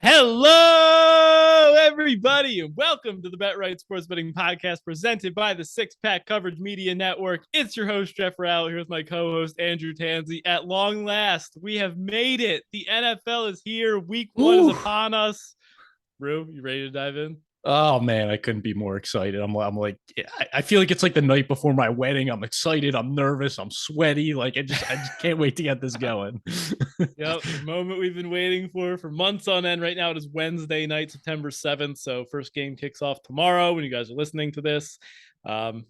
Hello, everybody, and welcome to the Bet Right Sports Betting Podcast presented by the Six Pack Coverage Media Network. It's your host, Jeff Rowell, here with my co-host, Andrew Tanzi. At long last, we have made it. The NFL is here. Week one is upon us. Rue, you ready to dive in? Oh man, I couldn't be more excited. I'm like, I feel like it's like the night before my wedding. I'm excited. I'm nervous. I'm sweaty. Like I just can't wait to get this going. Yep, the moment we've been waiting for months on end. Right now, it is Wednesday night, September 7th. So first game kicks off tomorrow when you guys are listening to this. So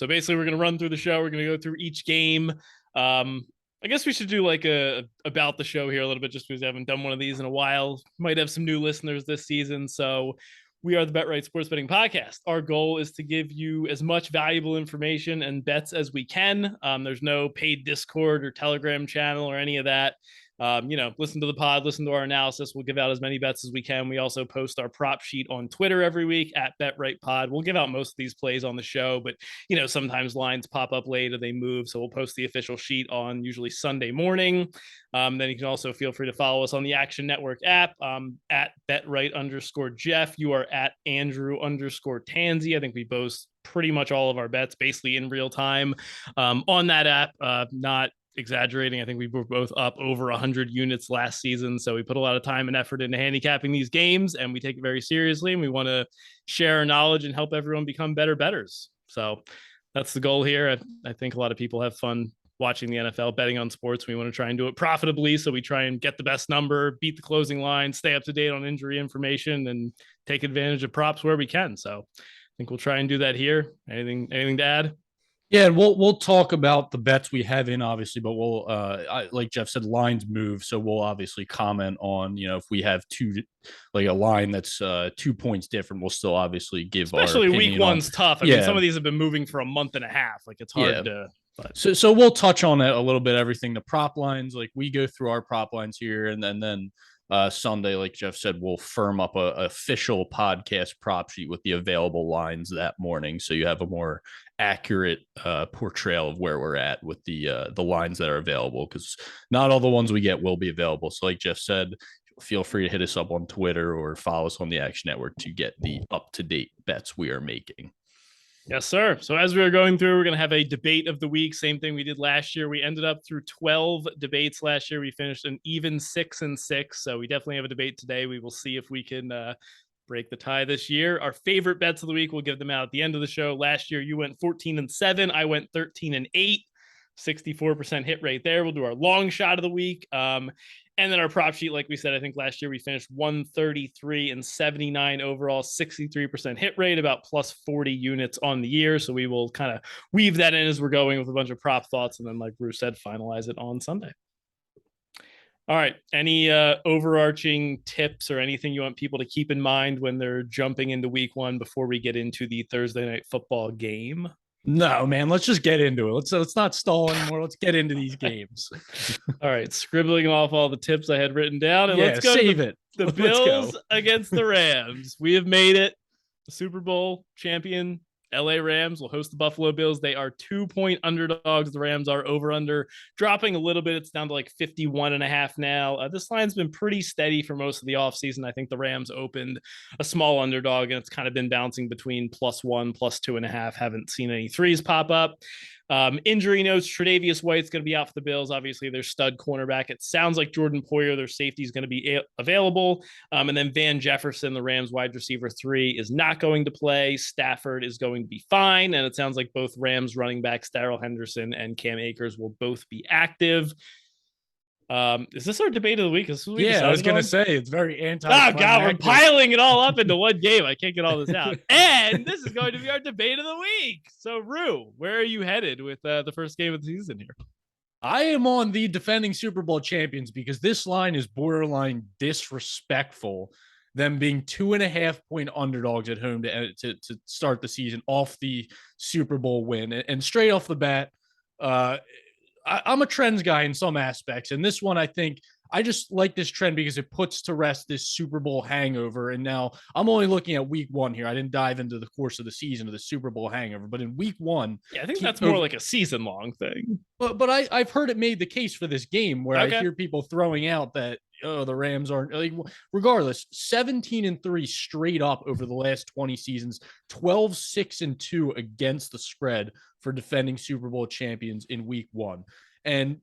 basically, we're gonna run through the show. We're gonna go through each game. I guess we should do like a about the show here a little bit, just because I haven't done one of these in a while. Might have some new listeners this season, so we are the Bet Right Sports Betting Podcast. Our goal is to give you as much valuable information and bets as we can. There's no paid Discord or Telegram channel or any of that. Listen to the pod, listen to our analysis. We'll give out as many bets as we can. We also post our prop sheet on Twitter every week at BetRightPod. We'll give out most of these plays on the show, but sometimes lines pop up late or they move. So we'll post the official sheet on usually Sunday morning. Then you can also feel free to follow us on the Action Network app at BetRight_Jeff. You are at Andrew_Tanzi. I think we boast pretty much all of our bets basically in real time on that app. Not exaggerating. I think we were both up over 100 units last season. So we put a lot of time and effort into handicapping these games, and we take it very seriously. And we want to share our knowledge and help everyone become better bettors. So that's the goal here. I think a lot of people have fun watching the NFL, betting on sports. We want to try and do it profitably. So we try and get the best number, beat the closing line, stay up to date on injury information, and take advantage of props where we can. So I think we'll try and do that here. Anything to add? Yeah, and we'll talk about the bets we have in, obviously, but we'll like Jeff said, lines move, so we'll obviously comment on if we have a line that's 2 points different, we'll still obviously give especially our week one's tough. I mean, some of these have been moving for a month and a half. Like it's hard to. But. So we'll touch on it a little bit. Everything, the prop lines, like we go through our prop lines here, and then Sunday, like Jeff said, we'll firm up a official podcast prop sheet with the available lines that morning, so you have a more accurate portrayal of where we're at with the lines that are available, because not all the ones we get will be available. So like Jeff said, feel free to hit us up on Twitter or follow us on the Action Network to get the up-to-date bets we are making. Yes, sir. So as we are going through, we're going to have a debate of the week. Same thing we did last year. We ended up through 12 debates last year. We finished an even 6-6. So we definitely have a debate today. We will see if we can break the tie this year. Our favorite bets of the week, we'll give them out at the end of the show. Last year, you went 14-7. I went 13-8. 64% hit rate there. We'll do our long shot of the week. And then our prop sheet, like we said, I think last year we finished 133-79 overall, 63% hit rate, about plus 40 units on the year. So we will kind of weave that in as we're going with a bunch of prop thoughts. And then, like Bruce said, finalize it on Sunday. All right. Any overarching tips or anything you want people to keep in mind when they're jumping into week one before we get into the Thursday night football game? No, man, let's just get into it. Let's not stall anymore. Let's get into these games. All right, scribbling off all the tips I had written down, and let's go save to the Bills against the Rams. We have made it. The Super Bowl champion LA Rams will host the Buffalo Bills. They are 2-point underdogs. The Rams are over under dropping a little bit. It's down to like 51.5 now. This line's been pretty steady for most of the offseason. I think the Rams opened a small underdog, and it's kind of been bouncing between +1, +2.5. Haven't seen any threes pop up. Injury notes, Tre'Davious White's going to be out for the Bills. Obviously, their stud cornerback. It sounds like Jordan Poyer, their safety, is going to be available. And then Van Jefferson, the Rams wide receiver 3, is not going to play. Stafford is going to be fine. And it sounds like both Rams running backs, Darrell Henderson and Cam Akers, will both be active. Is this our debate of the week? I was going to say, it's very anti. Oh, God, we're piling it all up into one game. I can't get all this out. And this is going to be our debate of the week. So, Rue, where are you headed with the first game of the season here? I am on the defending Super Bowl champions, because this line is borderline disrespectful. Them being 2.5-point underdogs at home to start the season off the Super Bowl win. And straight off the bat, I'm a trends guy in some aspects. And this one, I think I just like this trend because it puts to rest this Super Bowl hangover. And now I'm only looking at week one here. I didn't dive into the course of the season of the Super Bowl hangover, but in week one. Yeah, I think that's more like a season long thing. But I've heard it made the case for this game where I hear people throwing out that oh, the Rams aren't like, regardless, 17-3 straight up over the last 20 seasons, 12-6-2 against the spread for defending Super Bowl champions in week one. And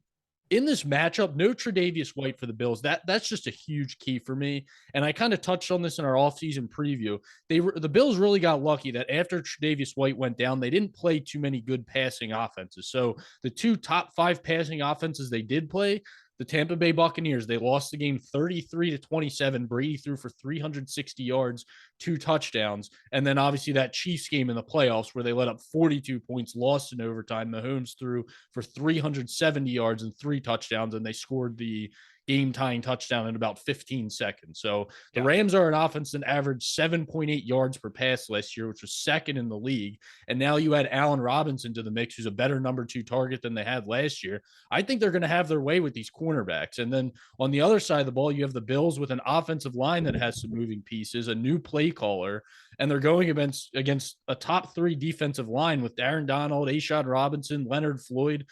in this matchup, no Tre'Davious White for the Bills. That's just a huge key for me. And I kind of touched on this in our offseason preview. The Bills really got lucky that after Tre'Davious White went down, they didn't play too many good passing offenses. So the two top 5 passing offenses they did play, the Tampa Bay Buccaneers, they lost the game 33-27. Brady threw for 360 yards, 2 touchdowns. And then obviously that Chiefs game in the playoffs where they let up 42 points, lost in overtime. Mahomes threw for 370 yards and 3 touchdowns, and they scored the game-tying touchdown in about 15 seconds. So the Rams are an offense that averaged 7.8 yards per pass last year, which was second in the league. And now you add Allen Robinson to the mix, who's a better number 2 target than they had last year. I think they're going to have their way with these cornerbacks. And then on the other side of the ball, you have the Bills with an offensive line that has some moving pieces, a new play caller, and they're going against a top 3 defensive line with Aaron Donald, Ashad Robinson, Leonard Floyd.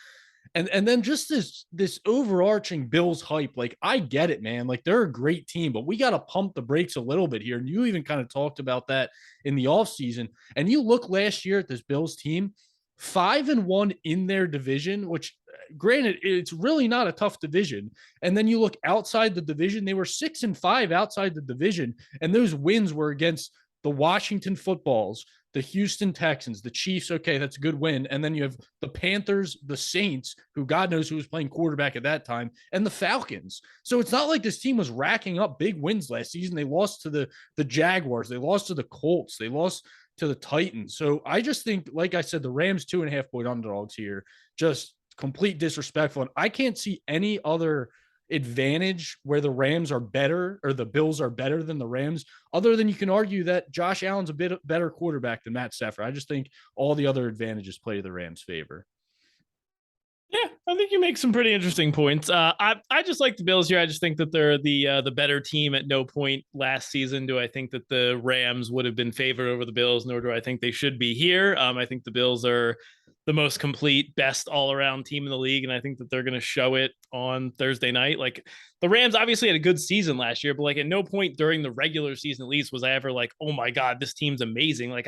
And then just this overarching Bills hype, like I get it, man. Like they're a great team, but we got to pump the brakes a little bit here. And you even kind of talked about that in the offseason. And you look last year at this Bills team, 5-1 in their division, which granted, it's really not a tough division. And then you look outside the division, they were 6-5 outside the division. And those wins were against the Washington Footballs, the Houston Texans, the Chiefs. Okay, that's a good win. And then you have the Panthers, the Saints, who God knows who was playing quarterback at that time, and the Falcons. So it's not like this team was racking up big wins last season. They lost to the Jaguars. They lost to the Colts. They lost to the Titans. So I just think, like I said, the Rams 2.5-point underdogs here, just complete disrespectful. And I can't see any other advantage where the Rams are better or the Bills are better than the Rams, other than you can argue that Josh Allen's a bit better quarterback than Matt Stafford. I just think all the other advantages play to the Rams' favor. Yeah, I think you make some pretty interesting points. I just like the Bills here. I just think that they're the better team. At no point last season do I think that the Rams would have been favored over the Bills, nor do I think they should be here. I think the Bills are the most complete, best all-around team in the league, and I think that they're going to show it on Thursday night. Like the Rams obviously had a good season last year, but like at no point during the regular season, at least, was I ever like, oh my God, this team's amazing. Like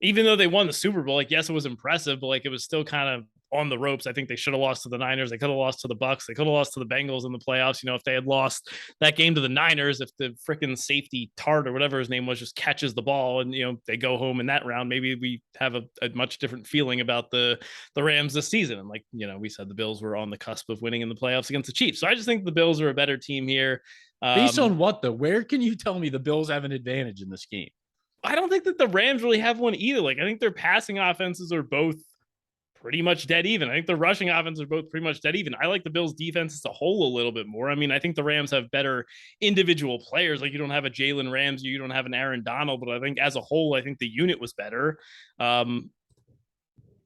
even though they won the Super Bowl, like yes, it was impressive, but like it was still kind of on the ropes. I think they should have lost to the Niners. They could have lost to the Bucks. They could have lost to the Bengals in the playoffs. You know, if they had lost that game to the Niners, if the freaking safety Tart or whatever his name was just catches the ball and, you know, they go home in that round, maybe we have a much different feeling about the Rams this season. And like, you know, we said the Bills were on the cusp of winning in the playoffs against the Chiefs. So I just think the Bills are a better team here. Based on what though? Where can you tell me the Bills have an advantage in this game? I don't think that the Rams really have one either. Like I think their passing offenses are both pretty much dead even. I think the rushing offense are both pretty much dead even. I like the Bills defense as a whole a little bit more. I mean, I think the Rams have better individual players. Like you don't have a Jalen Ramsey, you don't have an Aaron Donald, but I think as a whole, I think the unit was better. But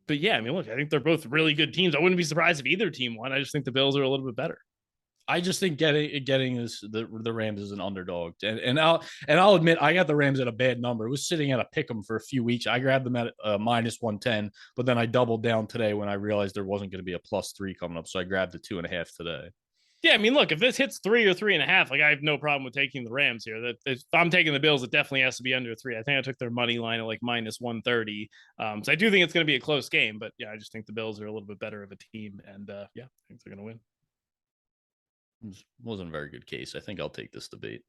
yeah, I mean, look, I think they're both really good teams. I wouldn't be surprised if either team won. I just think the Bills are a little bit better. I just think getting this the Rams as an underdog, and I'll admit I got the Rams at a bad number. It was sitting at a pick 'em for a few weeks. I grabbed them at -110, but then I doubled down today when I realized there wasn't going to be a +3 coming up, so I grabbed the 2.5 today. Yeah, I mean, look, if this hits 3 or 3.5, like I have no problem with taking the Rams here. That if I'm taking the Bills, it definitely has to be under 3. I think I took their money line at like -130. So I do think it's going to be a close game, but yeah, I just think the Bills are a little bit better of a team, and yeah, I think they're going to win. Wasn't a very good case. I think I'll take this debate.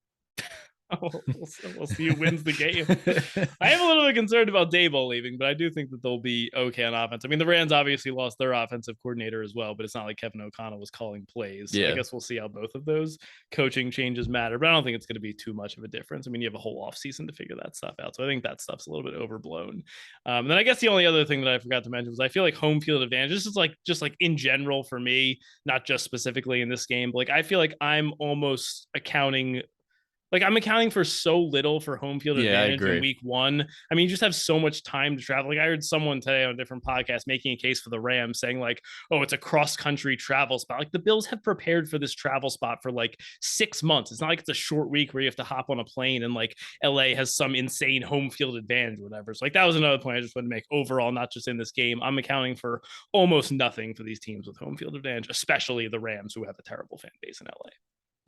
We'll see who wins the game. I am a little bit concerned about Daboll leaving, but I do think that they'll be okay on offense. I mean, the Rams obviously lost their offensive coordinator as well, but it's not like Kevin O'Connell was calling plays. So I guess we'll see how both of those coaching changes matter, but I don't think it's going to be too much of a difference. I mean, you have a whole offseason to figure that stuff out. So I think that stuff's a little bit overblown. And then I guess the only other thing that I forgot to mention was I feel like home field advantage. This is like just like in general for me, not just specifically in this game, but like I feel like I'm almost accounting for so little for home field advantage in week one. I mean, you just have so much time to travel. Like I heard someone today on a different podcast making a case for the Rams saying like, oh, it's a cross country travel spot. Like the Bills have prepared for this travel spot for like 6 months. It's not like it's a short week where you have to hop on a plane and like LA has some insane home field advantage or whatever. So like that was another point I just wanted to make overall, not just in this game. I'm accounting for almost nothing for these teams with home field advantage, especially the Rams who have a terrible fan base in LA.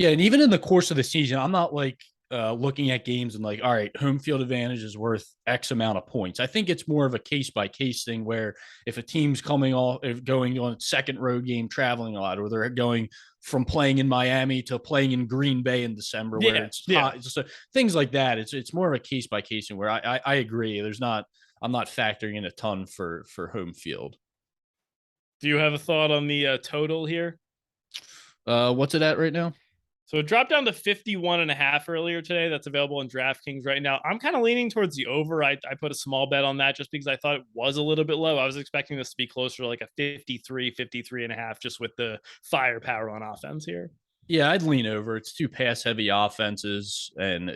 Yeah, and even in the course of the season, I'm not like looking at games and like, all right, home field advantage is worth X amount of points. I think it's more of a case by case thing where if a team's coming off, if going on second road game, traveling a lot, or they're going from playing in Miami to playing in Green Bay in December, where Yeah, it's yeah. hot, just things like that. It's more of a case by case thing where I agree. I'm not factoring in a ton for home field. Do you have a thought on the total here? What's it at right now? So it dropped down to 51.5 earlier today. That's available in DraftKings right now. I'm kind of leaning towards the over. I put a small bet on that just because I thought it was a little bit low. I was expecting this to be closer to like a 53.5, just with the firepower on offense here. Yeah, I'd lean over. It's two pass heavy offenses, and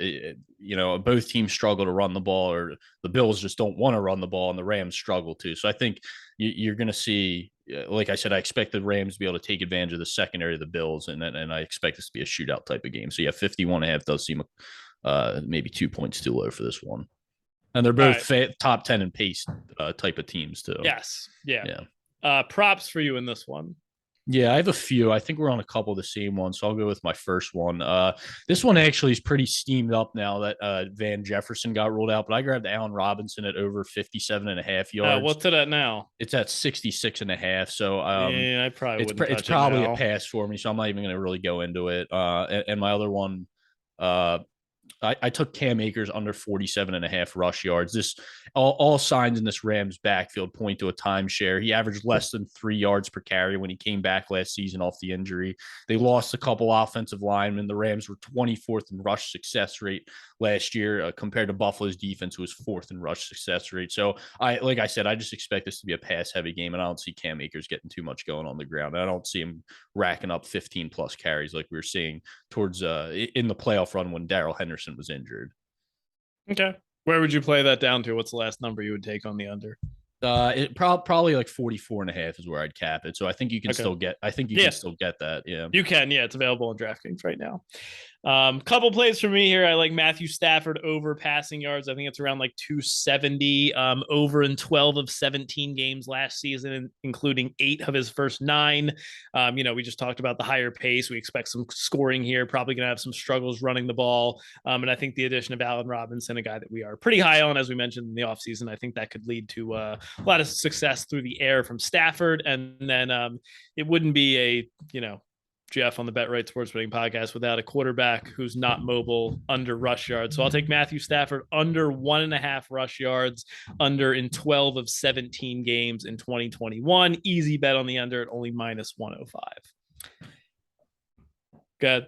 both teams struggle to run the ball, or the Bills just don't want to run the ball, and the Rams struggle to. So I think you're going to see, like I said, I expect the Rams to be able to take advantage of the secondary of the Bills, and I expect this to be a shootout type of game. So yeah, 51.5 does seem maybe 2 points too low for this one, and they're All both right. top 10 in pace type of teams too. Yes. Yeah. Yeah. Props for you in this one. Yeah, I have a few. I think we're on a couple of the same ones, so I'll go with my first one. This one actually is pretty steamed up now that Van Jefferson got ruled out, but I grabbed Allen Robinson at over 57.5 yards. What's it at now? It's at 66.5. So Yeah, I probably wouldn't it's touch it probably a now. pass for me. So I'm not even going to really go into it. And my other one, uh, I took Cam Akers under 47.5 rush yards. This all signs in this Rams backfield point to a timeshare. He averaged less than 3 yards per carry when he came back last season off the injury. They lost a couple offensive linemen. The Rams were 24th in rush success rate last year compared to Buffalo's defense, who was fourth in rush success rate. So like I said, I just expect this to be a pass heavy game, and I don't see Cam Akers getting too much going on the ground. I don't see him racking up 15 plus carries like we were seeing towards in the playoff run when Darrell Henderson was injured. Okay. Where would you play that down to? What's the last number you would take on the under? Probably like 44.5 is where I'd cap it. So I think you can Okay. still get. I think you Yeah, can still get that. Yeah. you can. Yeah, it's available in DraftKings right now. Couple plays for me here. I like Matthew Stafford over passing yards. I think it's around like 270, over in 12 of 17 games last season, including 8 of his first 9. We just talked about the higher pace. We expect some scoring here, probably going to have some struggles running the ball. And I think the addition of Allen Robinson, a guy that we are pretty high on, as we mentioned in the offseason, I think that could lead to a lot of success through the air from Stafford. And then it wouldn't be a, Jeff on the Bet Right Sports Betting Podcast without a quarterback who's not mobile under rush yards. So I'll take Matthew Stafford under 1.5 rush yards, under in 12 of 17 games in 2021. Easy bet on the under at only minus 105. Good.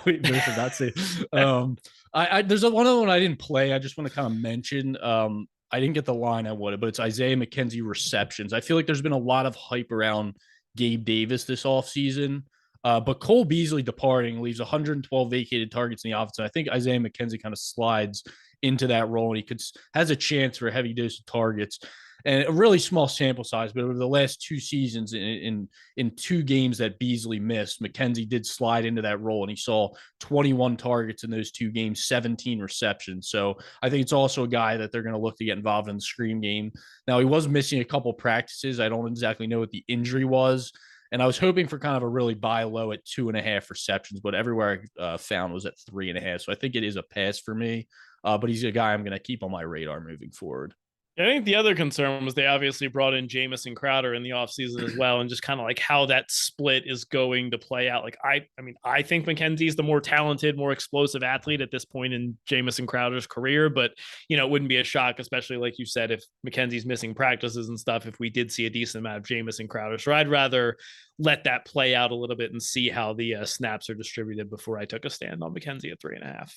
We both did not say. There's one other one I didn't play. I just want to kind of mention. I didn't get the line I wanted, but it's Isaiah McKenzie receptions. I feel like there's been a lot of hype around Gabe Davis this offseason. But Cole Beasley departing leaves 112 vacated targets in the offense. And I think Isaiah McKenzie kind of slides into that role, and he has a chance for a heavy dose of targets. And a really small sample size, but over the last 2 seasons, in 2 games that Beasley missed, McKenzie did slide into that role, and he saw 21 targets in those 2 games, 17 receptions. So I think it's also a guy that they're going to look to get involved in the screen game. Now, he was missing a couple practices. I don't exactly know what the injury was. And I was hoping for kind of a really buy low at 2.5 receptions, but everywhere I found was at 3.5. So I think it is a pass for me. But he's a guy I'm going to keep on my radar moving forward. I think the other concern was they obviously brought in Jamison Crowder in the offseason as well, and just kind of like how that split is going to play out. Like I think McKenzie's the more talented, more explosive athlete at this point in Jamison Crowder's career, but it wouldn't be a shock, especially like you said, if McKenzie's missing practices and stuff, if we did see a decent amount of Jamison Crowder. So I'd rather let that play out a little bit and see how the snaps are distributed before I took a stand on McKenzie at 3.5.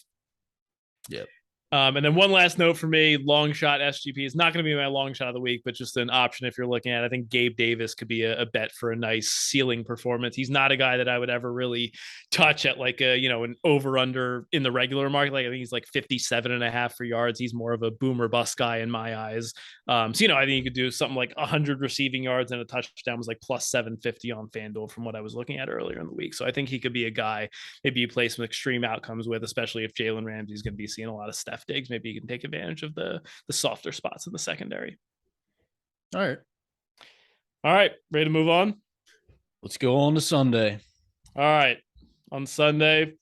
Yep. And then one last note for me, long shot SGP is not going to be my long shot of the week, but just an option if you're looking at it. I think Gabe Davis could be a bet for a nice ceiling performance. He's not a guy that I would ever really touch at like an over under in the regular market. Like I think he's like 57.5 for yards. He's more of a boomer bust guy in my eyes. I think you could do something like 100 receiving yards and a touchdown was like plus 750 on FanDuel from what I was looking at earlier in the week. So I think he could be a guy maybe you play some extreme outcomes with, especially if Jalen Ramsey's going to be seeing a lot of Steph Diggs. Maybe you can take advantage of the softer spots in the secondary. All right, ready to move on? Let's go on to Sunday. All right, on Sunday.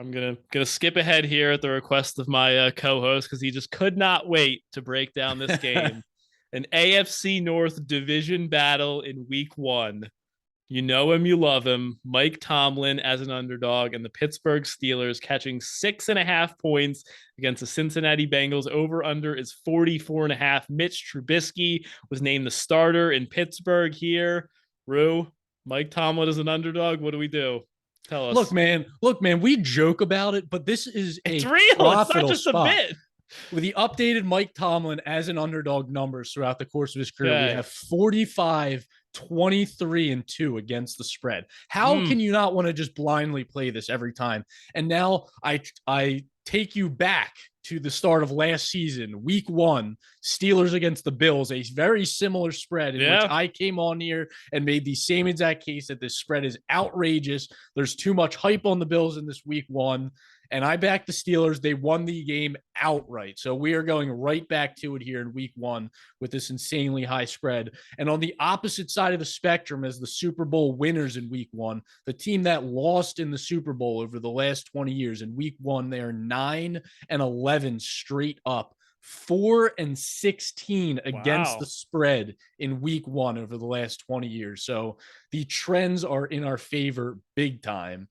I'm gonna skip ahead here at the request of my co-host because he just could not wait to break down this game. An AFC North division battle in week 1. You know him, you love him. Mike Tomlin as an underdog, and the Pittsburgh Steelers catching 6.5 points against the Cincinnati Bengals. Over under is 44.5. Mitch Trubisky was named the starter in Pittsburgh here. Rue, Mike Tomlin is an underdog. What do we do? Tell us. Look, man, we joke about it, but this is it's real. It's not just spot. A bit. With the updated Mike Tomlin as an underdog numbers throughout the course of his career, we have 45, 23, and 2 against the spread. How can you not want to just blindly play this every time? And now I take you back to the start of last season, week 1, Steelers against the Bills, a very similar spread in which I came on here and made the same exact case that this spread is outrageous. There's too much hype on the Bills in this week 1. And I backed the Steelers. They won the game outright. So we are going right back to it here in week 1 with this insanely high spread. And on the opposite side of the spectrum as the Super Bowl winners in week 1, the team that lost in the Super Bowl over the last 20 years, in week 1, they are 9-11 straight up. 4-16 against the spread in week 1 over the last 20 years. So the trends are in our favor big time.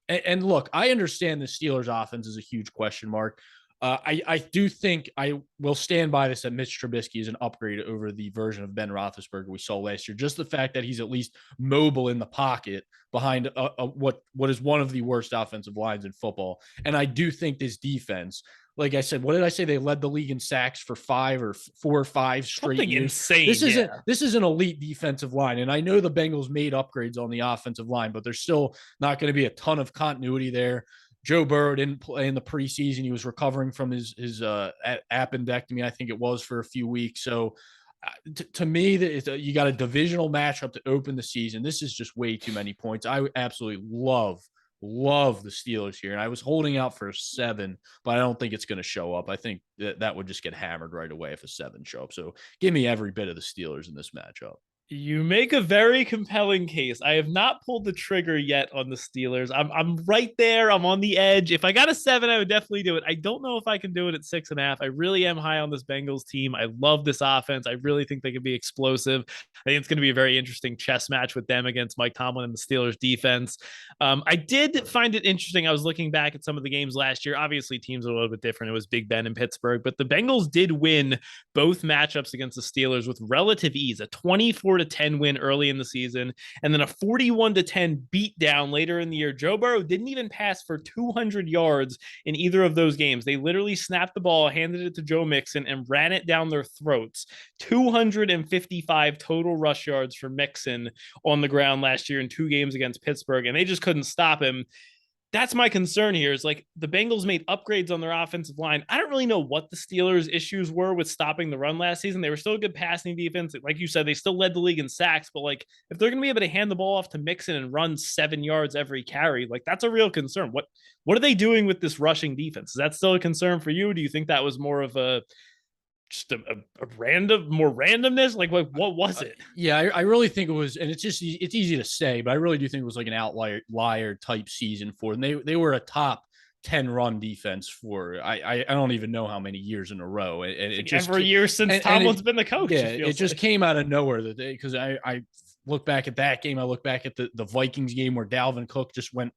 And look, I understand the Steelers offense is a huge question mark. I do think I will stand by this that Mitch Trubisky is an upgrade over the version of Ben Roethlisberger we saw last year. Just the fact that he's at least mobile in the pocket behind what is one of the worst offensive lines in football. And I do think this defense, like I said, what did I say? They led the league in sacks for 4 or 5 straight Something years. Insane. This is an elite defensive line. And I know the Bengals made upgrades on the offensive line, but there's still not going to be a ton of continuity there. Joe Burrow didn't play in the preseason. He was recovering from his appendectomy, I think it was, for a few weeks. So to me, you got a divisional matchup to open the season. This is just way too many points. I absolutely love the Steelers here. And I was holding out for a 7, but I don't think it's going to show up. I think that would just get hammered right away if a 7 show up. So give me every bit of the Steelers in this matchup. You make a very compelling case. I have not pulled the trigger yet on the Steelers. I'm right there. I'm on the edge. If I got a 7, I would definitely do it. I don't know if I can do it at 6.5. I really am high on this Bengals team. I love this offense. I really think they can be explosive. I think it's going to be a very interesting chess match with them against Mike Tomlin and the Steelers defense. I did find it interesting. I was looking back at some of the games last year. Obviously, teams are a little bit different. It was Big Ben in Pittsburgh, but the Bengals did win both matchups against the Steelers with relative ease. A 24-10 win early in the season, and then a 41-10 beatdown later in the year. Joe Burrow didn't even pass for 200 yards in either of those games. They literally snapped the ball, handed it to Joe Mixon, and ran it down their throats. 255 total rush yards for Mixon on the ground last year in 2 games against Pittsburgh, and they just couldn't stop him. That's my concern here, is like the Bengals made upgrades on their offensive line. I don't really know what the Steelers' issues were with stopping the run last season. They were still a good passing defense. Like you said, they still led the league in sacks, but like if they're going to be able to hand the ball off to Mixon and run 7 yards every carry, like that's a real concern. What are they doing with this rushing defense? Is that still a concern for you? Do you think that was more of a more randomness? Like what was it? Yeah, I really think it was, and it's easy to say, but I really do think it was like an outlier type season for them. They were a top 10 run defense for I don't even know how many years in a row. And it just every year since Tomlin's been the coach. Yeah, it just came out of nowhere that because I look back at that game. I look back at the Vikings game where Dalvin Cook just went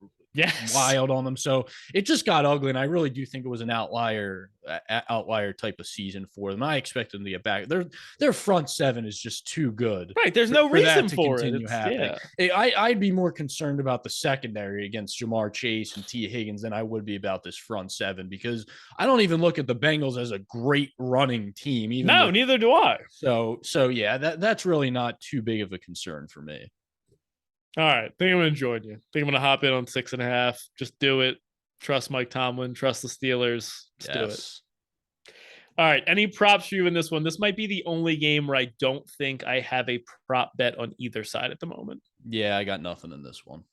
wild on them. So it just got ugly. And I really do think it was an outlier type of season for them. I expect them to get back. Their front 7 is just too good. Right. There's no reason for it. Happening. Yeah. I'd be more concerned about the secondary against Jamar Chase and T. Higgins than I would be about this front 7, because I don't even look at the Bengals as a great running team. Neither do I. So yeah, that's really not too big of a concern for me. All right. I think I'm going to join you. I think I'm going to hop in on 6.5. Just do it. Trust Mike Tomlin. Trust the Steelers. Just do it. All right. Any props for you in this one? This might be the only game where I don't think I have a prop bet on either side at the moment. Yeah, I got nothing in this one.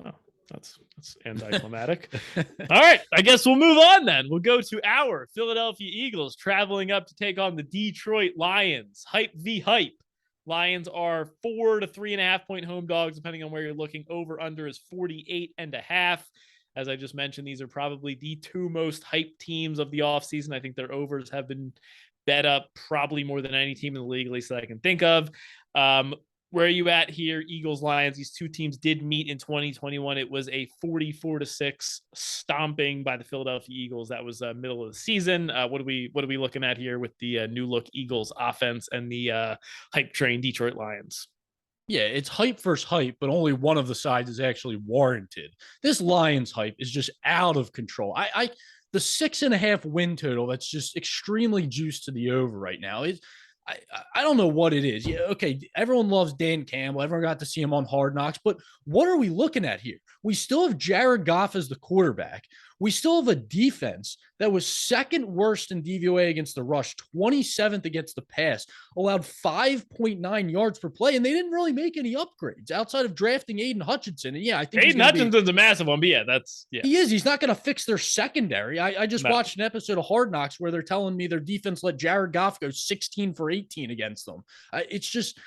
Oh, that's anticlimactic. All right. I guess we'll move on then. We'll go to our Philadelphia Eagles traveling up to take on the Detroit Lions. Hype v. hype. Lions are 4 to 3.5 point home dogs, depending on where you're looking. Over under is 48.5. As I just mentioned, these are probably the two most hyped teams of the offseason. I think their overs have been bet up probably more than any team in the league, at least that I can think of. Where are you at here? Eagles, Lions. These two teams did meet in 2021. It was a 44-6 stomping by the Philadelphia Eagles. That was middle of the season. What are we looking at here with the new look Eagles offense and the hype train Detroit Lions? Yeah, it's hype versus hype, but only one of the sides is actually warranted. This Lions hype is just out of control. The 6.5 win total that's just extremely juiced to the over right now is I, I don't know what it is. Yeah, okay, everyone loves Dan Campbell. Everyone got to see him on Hard Knocks, but what are we looking at here? We still have Jared Goff as the quarterback. We still have a defense that was second worst in DVOA against the rush, 27th against the pass, allowed 5.9 yards per play, and they didn't really make any upgrades outside of drafting Aiden Hutchinson. And yeah, I think Aiden Hutchinson's a massive one, but yeah. He is. He's not going to fix their secondary. I just watched an episode of Hard Knocks where they're telling me their defense let Jared Goff go 16 for 18 against them. It's just,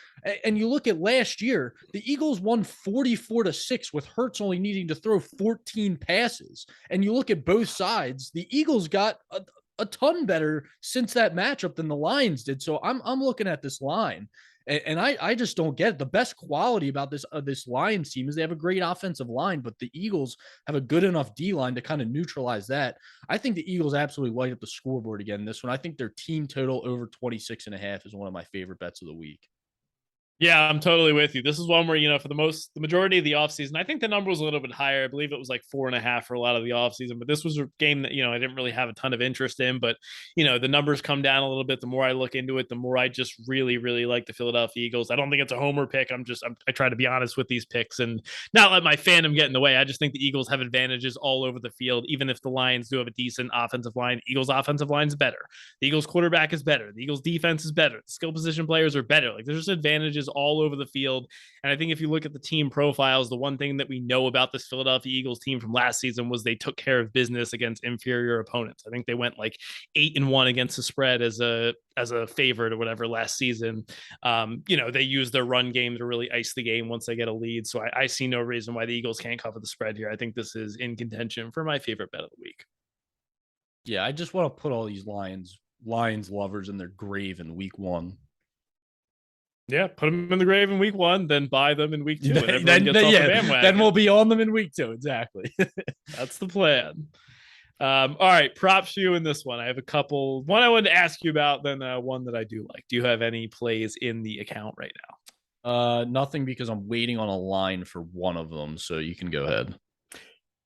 and you look at last year, the Eagles won 44-6 with Hurts only needing to throw 14 passes. And you look at both sides, the Eagles got a ton better since that matchup than the Lions did. So I'm looking at this line. And I just don't get it. The best quality about this Lions team is they have a great offensive line, but the Eagles have a good enough D line to kind of neutralize that. I think the Eagles absolutely light up the scoreboard again this one. I think their team total over 26.5 is one of my favorite bets of the week. Yeah, I'm totally with you. This is one where, for the majority of the offseason, I think the number was a little bit higher. I believe it was like 4.5 for a lot of the offseason, but this was a game that, I didn't really have a ton of interest in, but, the numbers come down a little bit. The more I look into it, the more I just really, really like the Philadelphia Eagles. I don't think it's a homer pick. I try to be honest with these picks and not let my fandom get in the way. I just think the Eagles have advantages all over the field. Even if the Lions do have a decent offensive line, Eagles offensive line is better. The Eagles quarterback is better. The Eagles defense is better. The skill position players are better. Like there's just advantages all over the field. And I think if you look at the team profiles, the one thing that we know about this Philadelphia Eagles team from last season was they took care of business against inferior opponents. I think they went like 8-1 against the spread as a favorite or whatever last season. They use their run game to really ice the game once they get a lead. So I see no reason why the Eagles can't cover the spread here. I think this is in contention for my favorite bet of the week. Yeah, I just want to put all these Lions lovers in their grave in week 1. Yeah, put them in the grave in week 1, then buy them in week 2. Then we'll be on them in week 2. Exactly. That's the plan. All right, props for you in this one. I have a couple. One I wanted to ask you about, then one that I do like. Do you have any plays in the account right now? Nothing, because I'm waiting on a line for one of them. So you can go ahead.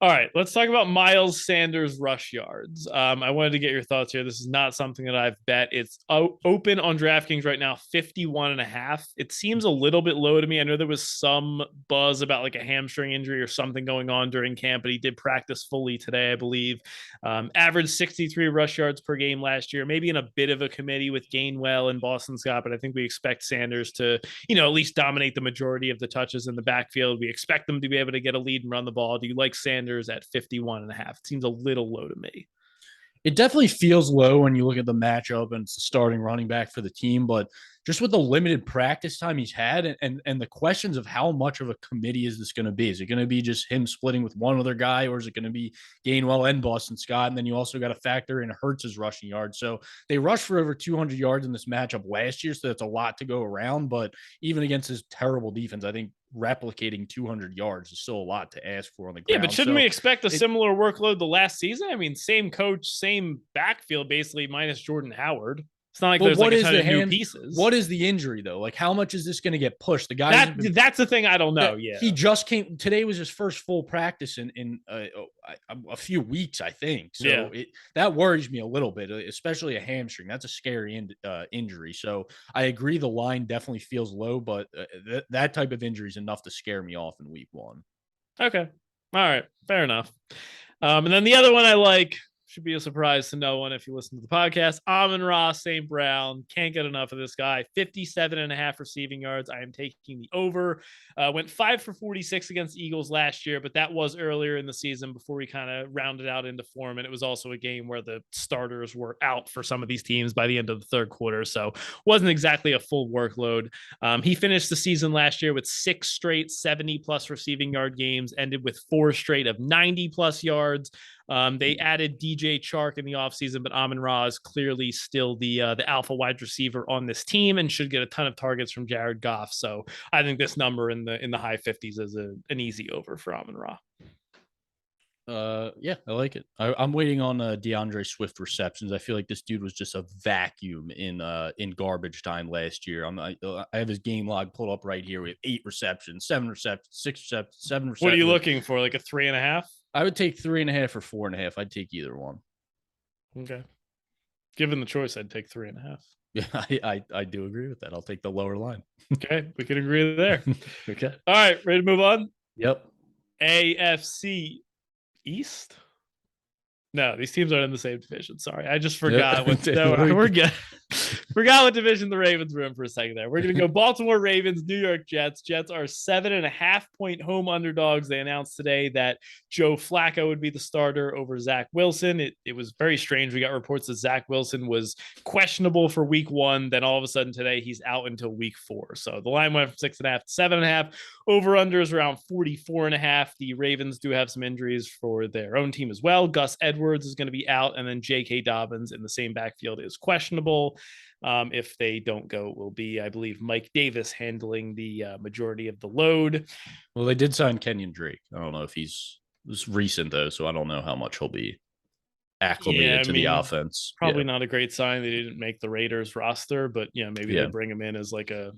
All right, let's talk about Miles Sanders rush yards. I wanted to get your thoughts here. This is not something that I've bet. It's open on DraftKings right now, 51.5. It seems a little bit low to me. I know there was some buzz about like a hamstring injury or something going on during camp, but he did practice fully today, I believe. Averaged 63 rush yards per game last year, maybe in a bit of a committee with Gainwell and Boston Scott, but I think we expect Sanders to, at least dominate the majority of the touches in the backfield. We expect them to be able to get a lead and run the ball. Do you like Sanders at 51.5? It seems a little low to me. It definitely feels low when you look at the matchup and it's the starting running back for the team, but just with the limited practice time he's had and the questions of how much of a committee is this going to be? Is it going to be just him splitting with one other guy, or is it going to be Gainwell and Boston Scott? And then you also got to factor in Hurts' rushing yards. So they rushed for over 200 yards in this matchup last year, so that's a lot to go around. But even against this terrible defense, I think replicating 200 yards is still a lot to ask for on the ground. Yeah, but shouldn't we expect a similar workload the last season? I mean, same coach, same backfield, basically, minus Jordan Howard. It's not like there's like a ton of new pieces. What is the injury, though? Like, how much is this going to get pushed? The guy that's the thing I don't know. Yeah, he just came today. Was his first full practice in a few weeks, I think. So yeah. That worries me a little bit, especially a hamstring. That's a scary injury. So I agree, the line definitely feels low, but that type of injury is enough to scare me off in week 1. Okay, all right, fair enough. And then the other one I like, should be a surprise to no one if you listen to the podcast. Amon-Ra St. Brown, can't get enough of this guy. 57.5 receiving yards. I am taking the over. Went 5 for 46 against the Eagles last year, but that was earlier in the season before we kind of rounded out into form. And it was also a game where the starters were out for some of these teams by the end of the third quarter. So wasn't exactly a full workload. He finished the season last year with 6 straight 70+ receiving yard games, ended with 4 straight of 90+ yards. They added DJ Chark in the offseason, but Amon-Ra is clearly still the alpha wide receiver on this team and should get a ton of targets from Jared Goff. So I think this number in the high 50s is an easy over for Amon-Ra. Yeah, I like it. I'm waiting on DeAndre Swift receptions. I feel like this dude was just a vacuum in garbage time last year. I have his game log pulled up right here. We have 8 receptions, 7 receptions, 6 receptions, 7 receptions. What are you looking for? Like a 3.5? I would take 3.5 or 4.5. I'd take either one. Okay. Given the choice, I'd take 3.5. Yeah, I do agree with that. I'll take the lower line. Okay, we can agree there. Okay. All right, ready to move on? Yep. AFC East? No, these teams aren't in the same division. Sorry, I just forgot what. No, we're good. Forgot what division the Ravens were in for a second there. We're gonna go Baltimore Ravens, New York Jets. Jets are 7.5-point home underdogs. They announced today that Joe Flacco would be the starter over Zach Wilson. It was very strange. We got reports that Zach Wilson was questionable for week 1. Then all of a sudden today he's out until week 4. So the line went from 6.5 to 7.5. Over under is around 44.5. The Ravens do have some injuries for their own team as well. Gus Edwards is going to be out, and then J.K. Dobbins in the same backfield is questionable. If they don't go, it will be, I believe, Mike Davis handling the majority of the load. Well, they did sign Kenyon Drake. I don't know if he's recent, though, so I don't know how much he'll be acclimated to the offense. Probably not a great sign. They didn't make the Raiders roster, but maybe they bring him in as like a...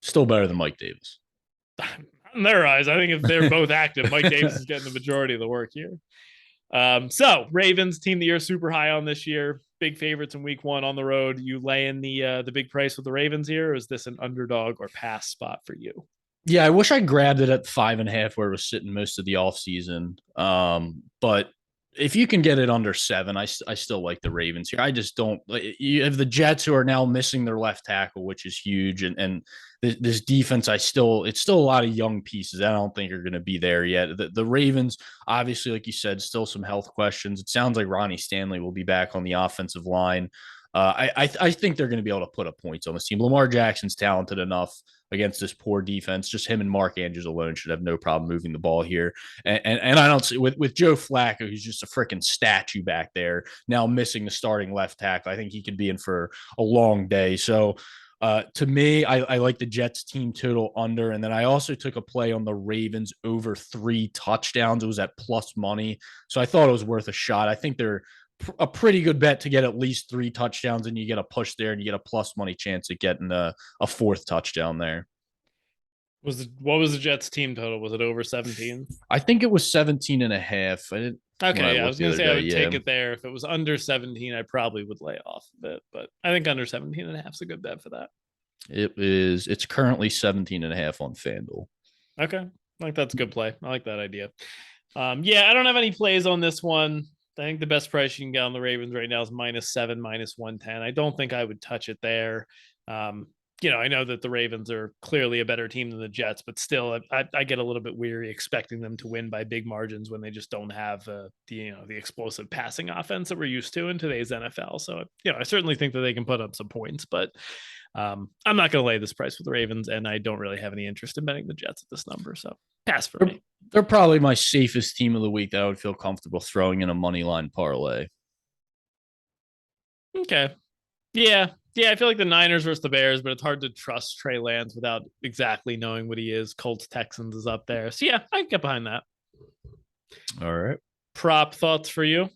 Still better than Mike Davis. In their eyes, I think if they're both active, Mike Davis is getting the majority of the work here. So Ravens, team of the year, super high on this year. Big favorites in week 1 on the road. You laying the big price with the Ravens here, or is this an underdog or pass spot for you? Yeah, I wish I grabbed it at 5.5 where it was sitting most of the offseason. But if you can get it under 7, I still like the Ravens here. I just don't. You have the Jets who are now missing their left tackle, which is huge, and this defense, it's still a lot of young pieces. I don't think are going to be there yet. The Ravens, obviously, like you said, still some health questions. It sounds like Ronnie Stanley will be back on the offensive line. I think they're going to be able to put up points on this team. Lamar Jackson's talented enough against this poor defense. Just him and Mark Andrews alone should have no problem moving the ball here. And I don't see with Joe Flacco, who's just a freaking statue back there, now missing the starting left tackle. I think he could be in for a long day. So to me, I like the Jets team total under. And then I also took a play on the Ravens over 3 touchdowns. It was at plus money. So I thought it was worth a shot. I think they're a pretty good bet to get at least 3 touchdowns, and you get a push there and you get a plus money chance at getting a 4th touchdown there. What was the Jets team total? Was it over 17? I think it was 17.5. I was going to say I would take it there. If it was under 17, I probably would lay off of it, but I think under 17.5 is a good bet for that. It's currently 17.5 on FanDuel. Okay. I think that's a good play. I like that idea. I don't have any plays on this one. I think the best price you can get on the Ravens right now is -7, -110. I don't think I would touch it there. I know that the Ravens are clearly a better team than the Jets, but still, I get a little bit weary expecting them to win by big margins when they just don't have the explosive passing offense that we're used to in today's NFL. So, I certainly think that they can put up some points, but I'm not going to lay this price with the Ravens, and I don't really have any interest in betting the Jets at this number. So pass for me. They're probably my safest team of the week that I would feel comfortable throwing in a money line parlay. Okay. Yeah. I feel like the Niners versus the Bears, but it's hard to trust Trey Lance without exactly knowing what he is. Colts Texans is up there. So yeah, I can get behind that. All right. Prop thoughts for you?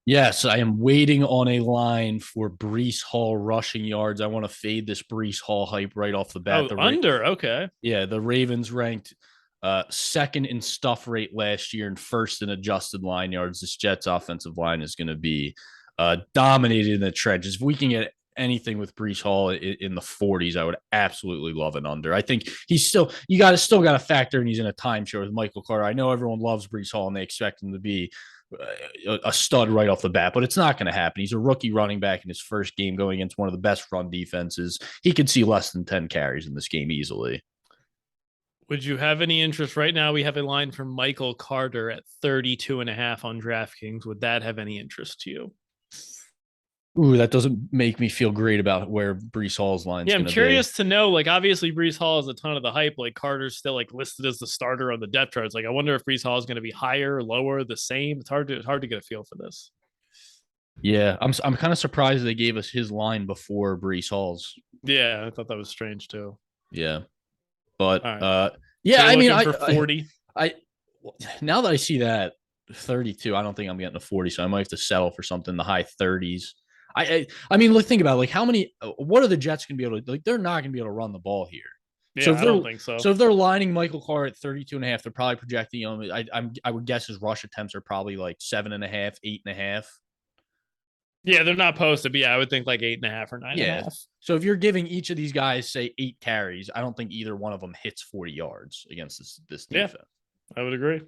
Yes, I am waiting on a line for Breece Hall rushing yards. I want to fade this Breece Hall hype right off the bat. Under, okay. Yeah, the Ravens ranked 2nd in stuff rate last year and 1st in adjusted line yards. This Jets offensive line is going to be dominated in the trenches. If we can get anything with Brees Hall in the 40s, I would absolutely love an under. I think he's still still got to factor in he's in a timeshare with Michael Carter. I know everyone loves Brees Hall and they expect him to be a stud right off the bat, but it's not going to happen. He's a rookie running back in his first game going against one of the best run defenses. He could see less than 10 carries in this game easily. Would you have any interest right now? We have a line from Michael Carter at 32.5 on DraftKings. Would that have any interest to you? Ooh, that doesn't make me feel great about where Brees Hall's line. Yeah, I'm curious to know. Like, obviously, Brees Hall has a ton of the hype. Like, Carter's still like listed as the starter on the depth charts. Like, I wonder if Brees Hall is going to be higher, lower, the same. It's hard to get a feel for this. Yeah, I'm kind of surprised they gave us his line before Brees Hall's. Yeah, I thought that was strange too. Yeah, but right. yeah, so I mean, for 40. I now that I see that 32, I don't think I'm getting a 40, so I might have to settle for something in the high 30s. I mean, look, think about it. Like, how many? What are the Jets going to be able to? Like, they're not going to be able to run the ball here. Yeah, I don't think so. So if they're lining Michael Carter at 32.5, they're probably projecting. I would guess his rush attempts are probably like 7.5, 8.5. Yeah, they're not posted, but yeah, I would think like 8.5 or 9.5. So if you're giving each of these guys, say, 8 carries, I don't think either one of them hits 40 yards against this defense. Yeah, I would agree.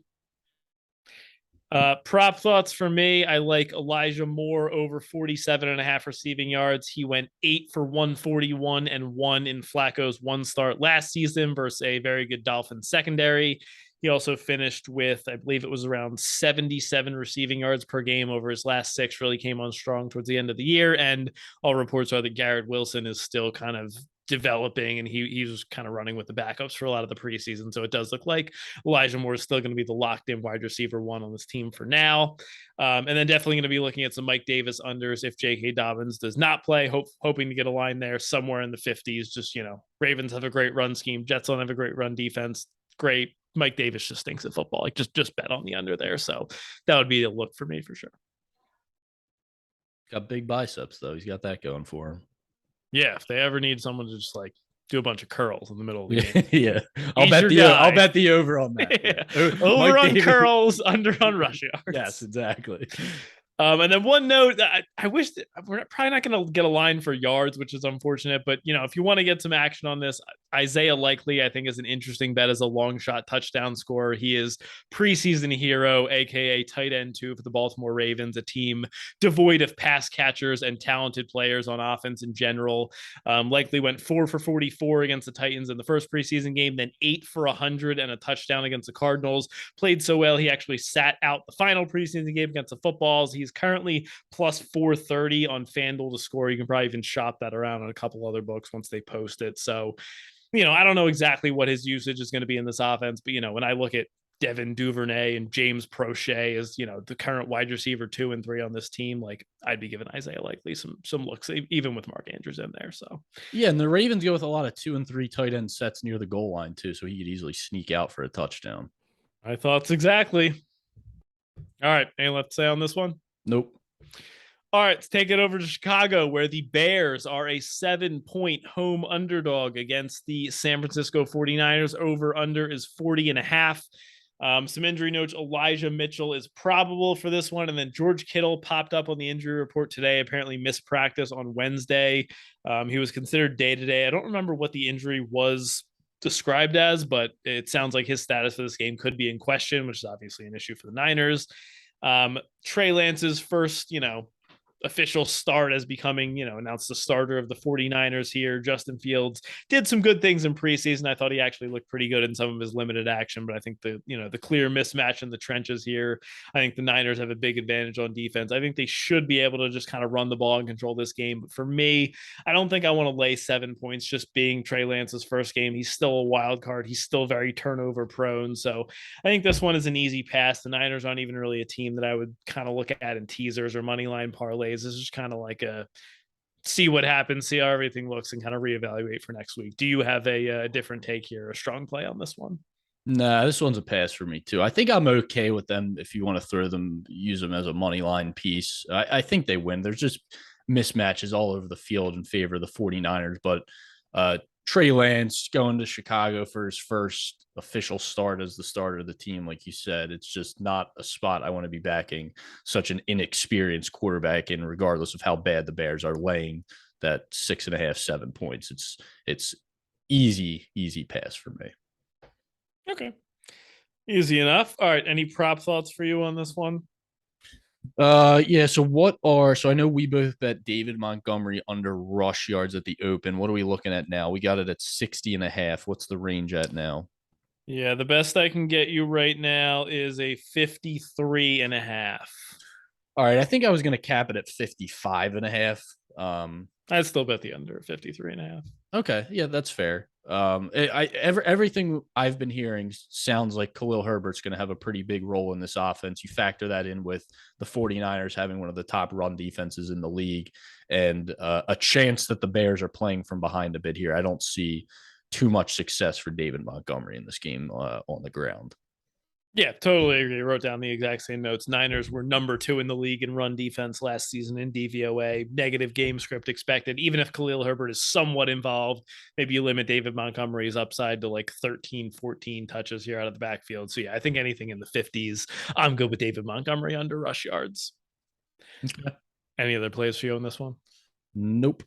Prop thoughts for me. I like Elijah Moore over 47.5 receiving yards. He went 8 for 141 and 1 in Flacco's one start last season versus a very good Dolphins secondary. He also finished with, I believe it was around 77 receiving yards per game over his last 6, really came on strong towards the end of the year. And all reports are that Garrett Wilson is still kind of developing and he was kind of running with the backups for a lot of the preseason. So it does look like Elijah Moore is still going to be the locked in wide receiver 1 on this team for now. And then definitely going to be looking at some Mike Davis unders if J.K. Dobbins does not play, hoping to get a line there somewhere in the 50s. Just, Ravens have a great run scheme. Jets don't have a great run defense. Great. Mike Davis just thinks of football. Like just bet on the under there. So that would be a look for me for sure. Got big biceps though. He's got that going for him. Yeah, if they ever need someone to just like do a bunch of curls in the middle of the game. Yeah. I'll bet the over on that. Yeah. Over on Davis. Curls, under on rush yards. Yes, exactly. And then one note that I wish that we're probably not going to get a line for yards, which is unfortunate. But, if you want to get some action on this, Isaiah Likely, I think, is an interesting bet as a long shot touchdown scorer. He is preseason hero, a.k.a. tight end 2 for the Baltimore Ravens, a team devoid of pass catchers and talented players on offense in general. Likely went 4 for 44 against the Titans in the first preseason game, then 8 for 100 and a touchdown against the Cardinals. Played so well, he actually sat out the final preseason game against the Footballs. He's currently plus 430 on FanDuel to score. You can probably even shop that around on a couple other books once they post it. So, I don't know exactly what his usage is going to be in this offense, but, when I look at Devin Duvernay and James Prochet as, the current wide receiver 2 and 3 on this team, like I'd be giving Isaiah Likely some looks, even with Mark Andrews in there. So, yeah. And the Ravens go with a lot of 2 and 3 tight end sets near the goal line too. So he could easily sneak out for a touchdown. My thoughts exactly. All right. Anything left to say on this one? Nope. All right, let's take it over to Chicago, where the Bears are a 7-point home underdog against the San Francisco 49ers. Over under is 40.5. Some injury notes. Elijah Mitchell is probable for this one. And then George Kittle popped up on the injury report today, apparently missed practice on Wednesday. He was considered day-to-day. I don't remember what the injury was described as, but it sounds like his status for this game could be in question, which is obviously an issue for the Niners. Trey Lance's first, official start as becoming, announced the starter of the 49ers here. Justin Fields did some good things in preseason. I thought he actually looked pretty good in some of his limited action, but I think the clear mismatch in the trenches here, I think the Niners have a big advantage on defense. I think they should be able to just kind of run the ball and control this game. But for me, I don't think I want to lay 7 points just being Trey Lance's first game. He's still a wild card. He's still very turnover prone. So I think this one is an easy pass. The Niners aren't even really a team that I would kind of look at in teasers or money line parlays. This is just kind of like a see what happens, see how everything looks, and kind of reevaluate for next week. Do you have a different take here, a strong play on this one? Nah, this one's a pass for me too. I think I'm okay with them if you want to throw them, use them as a money line piece. I think they win. There's just mismatches all over the field in favor of the 49ers, but Trey Lance going to Chicago for his first official start as the starter of the team, like you said, it's just not a spot I want to be backing such an inexperienced quarterback in, regardless of how bad the Bears are laying that 6.5, 7 points. It's easy pass for me. Okay. Easy enough. All right. Any prop thoughts for you on this one? Yeah. So I know we both bet David Montgomery under rush yards at the open. What are we looking at now? We got it at 60.5. What's the range at now? Yeah, the best I can get you right now is a 53.5. All right. I think I was going to cap it at 55.5. I'd still bet the under 53.5. Okay, yeah, that's fair. Everything I've been hearing sounds like Khalil Herbert's going to have a pretty big role in this offense. You factor that in with the 49ers having one of the top run defenses in the league and a chance that the Bears are playing from behind a bit here. I don't see too much success for David Montgomery in this game on the ground. Yeah, totally agree. I wrote down the exact same notes. Niners were number 2 in the league in run defense last season in DVOA. Negative game script expected. Even if Khalil Herbert is somewhat involved, maybe you limit David Montgomery's upside to like 13, 14 touches here out of the backfield. So yeah, I think anything in the 50s, I'm good with David Montgomery under rush yards. Okay. Any other plays for you on this one? Nope.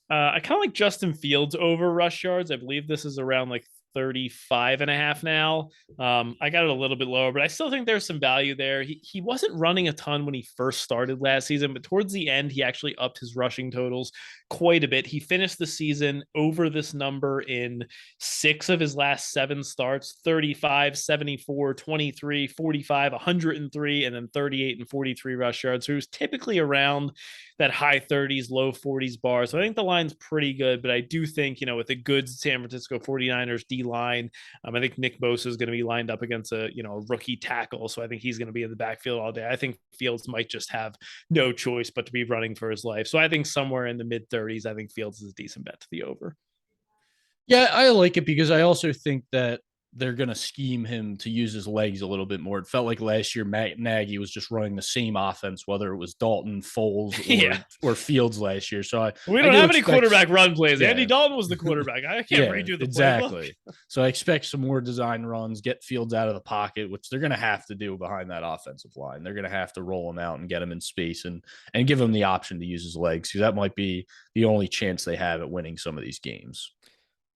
I kind of like Justin Fields over rush yards. I believe this is around like 35.5 now. I got it a little bit lower, but I still think there's some value there. He wasn't running a ton when he first started last season, but towards the end, he actually upped his rushing totals quite a bit. He finished the season over this number in 6 of his last 7 starts: 35, 74, 23, 45, 103, and then 38 and 43 rush yards. So he was typically around that high 30s, low 40s bar. So I think the line's pretty good, but I do think, with a good San Francisco 49ers D line, I think Nick Bosa is going to be lined up against a rookie tackle. So I think he's going to be in the backfield all day. I think Fields might just have no choice but to be running for his life. So I think somewhere in the mid 30s, I think Fields is a decent bet to the over. Yeah, I like it because I also think that they're going to scheme him to use his legs a little bit more. It felt like last year Nagy was just running the same offense, whether it was Dalton, Foles, or Fields last year. So we don't have any quarterback run plays. Yeah. Andy Dalton was the quarterback. I can't redo the exactly. playbook. So I expect some more design runs, get Fields out of the pocket, which they're going to have to do behind that offensive line. They're going to have to roll him out and get him in space and give him the option to use his legs because that might be the only chance they have at winning some of these games.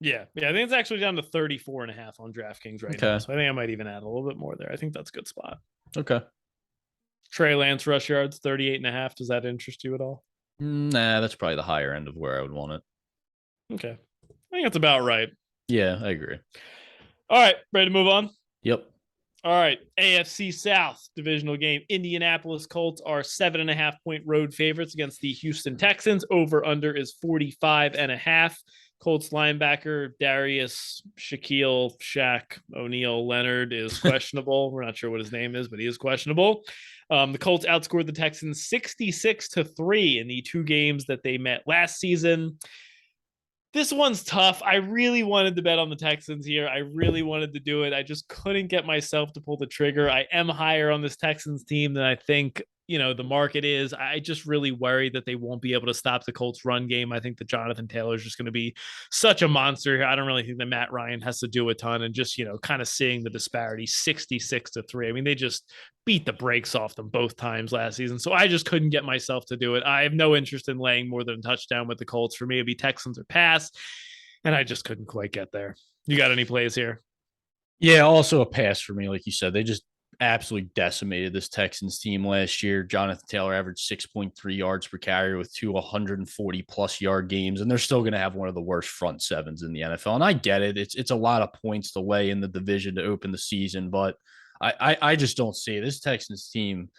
Yeah. I think it's actually down to 34.5 on DraftKings right now. So I think I might even add a little bit more there. I think that's a good spot. Okay. Trey Lance rush yards, 38.5. Does that interest you at all? Nah, that's probably the higher end of where I would want it. Okay. I think that's about right. Yeah, I agree. All right. Ready to move on? Yep. All right. AFC South divisional game. Indianapolis Colts are 7.5-point road favorites against the Houston Texans. Over under is 45.5. Colts linebacker Darius Shaq O'Neal Leonard is questionable. We're not sure what his name is, but he is questionable. The Colts outscored the Texans 66-3 in the 2 games that they met last season. This one's tough. I really wanted to bet on the Texans here. I really wanted to do it. I just couldn't get myself to pull the trigger. I am higher on this Texans team than I think the market is. I just really worry that they won't be able to stop the Colts run game. I think that Jonathan Taylor is just going to be such a monster here. I don't really think that Matt Ryan has to do a ton, and just, kind of seeing the disparity 66-3. I mean, they just beat the brakes off them both times last season. So I just couldn't get myself to do it. I have no interest in laying more than a touchdown with the Colts. For me, it'd be Texans or pass. And I just couldn't quite get there. You got any plays here? Yeah, also a pass for me. Like you said, they just absolutely decimated this Texans team last year. Jonathan Taylor averaged 6.3 yards per carry with 2 140-plus yard games, and they're still going to have one of the worst front sevens in the NFL. And I get it. It's a lot of points to lay in the division to open the season, but I just don't see it. This Texans team,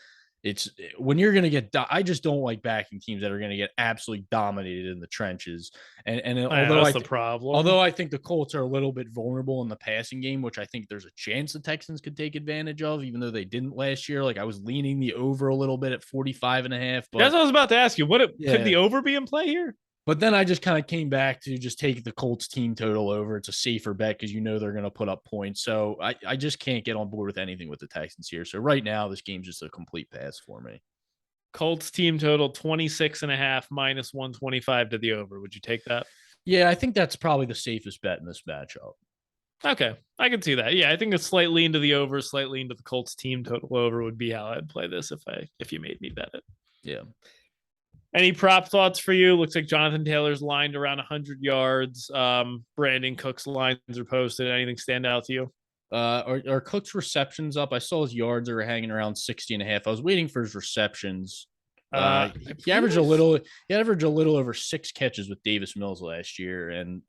it's when you're going to get I just don't like backing teams that are going to get absolutely dominated in the trenches. And although that's the problem. Although I think the Colts are a little bit vulnerable in the passing game, which I think there's a chance the Texans could take advantage of, even though they didn't last year. Like I was leaning the over a little bit at 45.5. But that's what I was about to ask you. Could the over be in play here? But then I just kind of came back to just take the Colts team total over. It's a safer bet because they're going to put up points. So I just can't get on board with anything with the Texans here. So right now, this game's just a complete pass for me. Colts team total 26.5 minus 125 to the over. Would you take that? Yeah, I think that's probably the safest bet in this matchup. Okay, I can see that. Yeah, I think a slight lean to the over, slight lean to the Colts team total over would be how I'd play this if you made me bet it. Yeah. Any prop thoughts for you? Looks like Jonathan Taylor's lined around 100 yards. Brandon Cook's lines are posted. Anything stand out to you? Are Cook's receptions up? I saw his yards are hanging around 60 and a half. I was waiting for his receptions. He averaged a little. He averaged a little over 6 catches with Davis Mills last year, and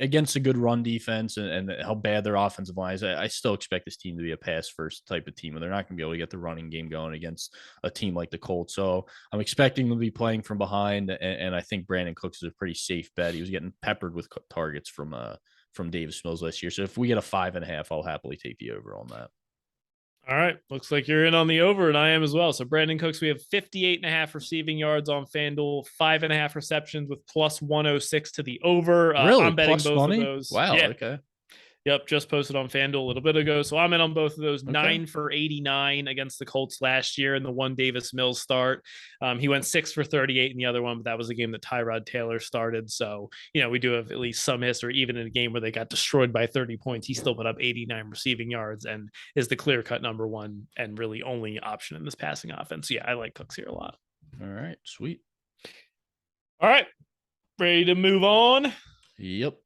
against a good run defense and how bad their offensive line is. I still expect this team to be a pass first type of team, and they're not going to be able to get the running game going against a team like the Colts. So I'm expecting them to be playing from behind, and I think Brandon Cooks is a pretty safe bet. He was getting peppered with targets from Davis Mills last year. So if we get a 5.5, I'll happily take the over on that. All right. Looks like you're in on the over, and I am as well. So Brandon Cooks, we have 58.5 receiving yards on FanDuel, 5.5 receptions with plus 106 to the over. Really? I'm betting Plus both money? of those. Wow. Yeah. Okay. Yep, just posted on FanDuel a little bit ago. So I'm in on both of those. Okay. 9 for 89 against the Colts last year in the one Davis Mills start. He went 6 for 38 in the other one, but that was a game that Tyrod Taylor started. So, we do have at least some history. Even in a game where they got destroyed by 30 points, he still put up 89 receiving yards and is the clear-cut number one and really only option in this passing offense. So, yeah, I like Cooks here a lot. All right, sweet. All right, ready to move on? Yep.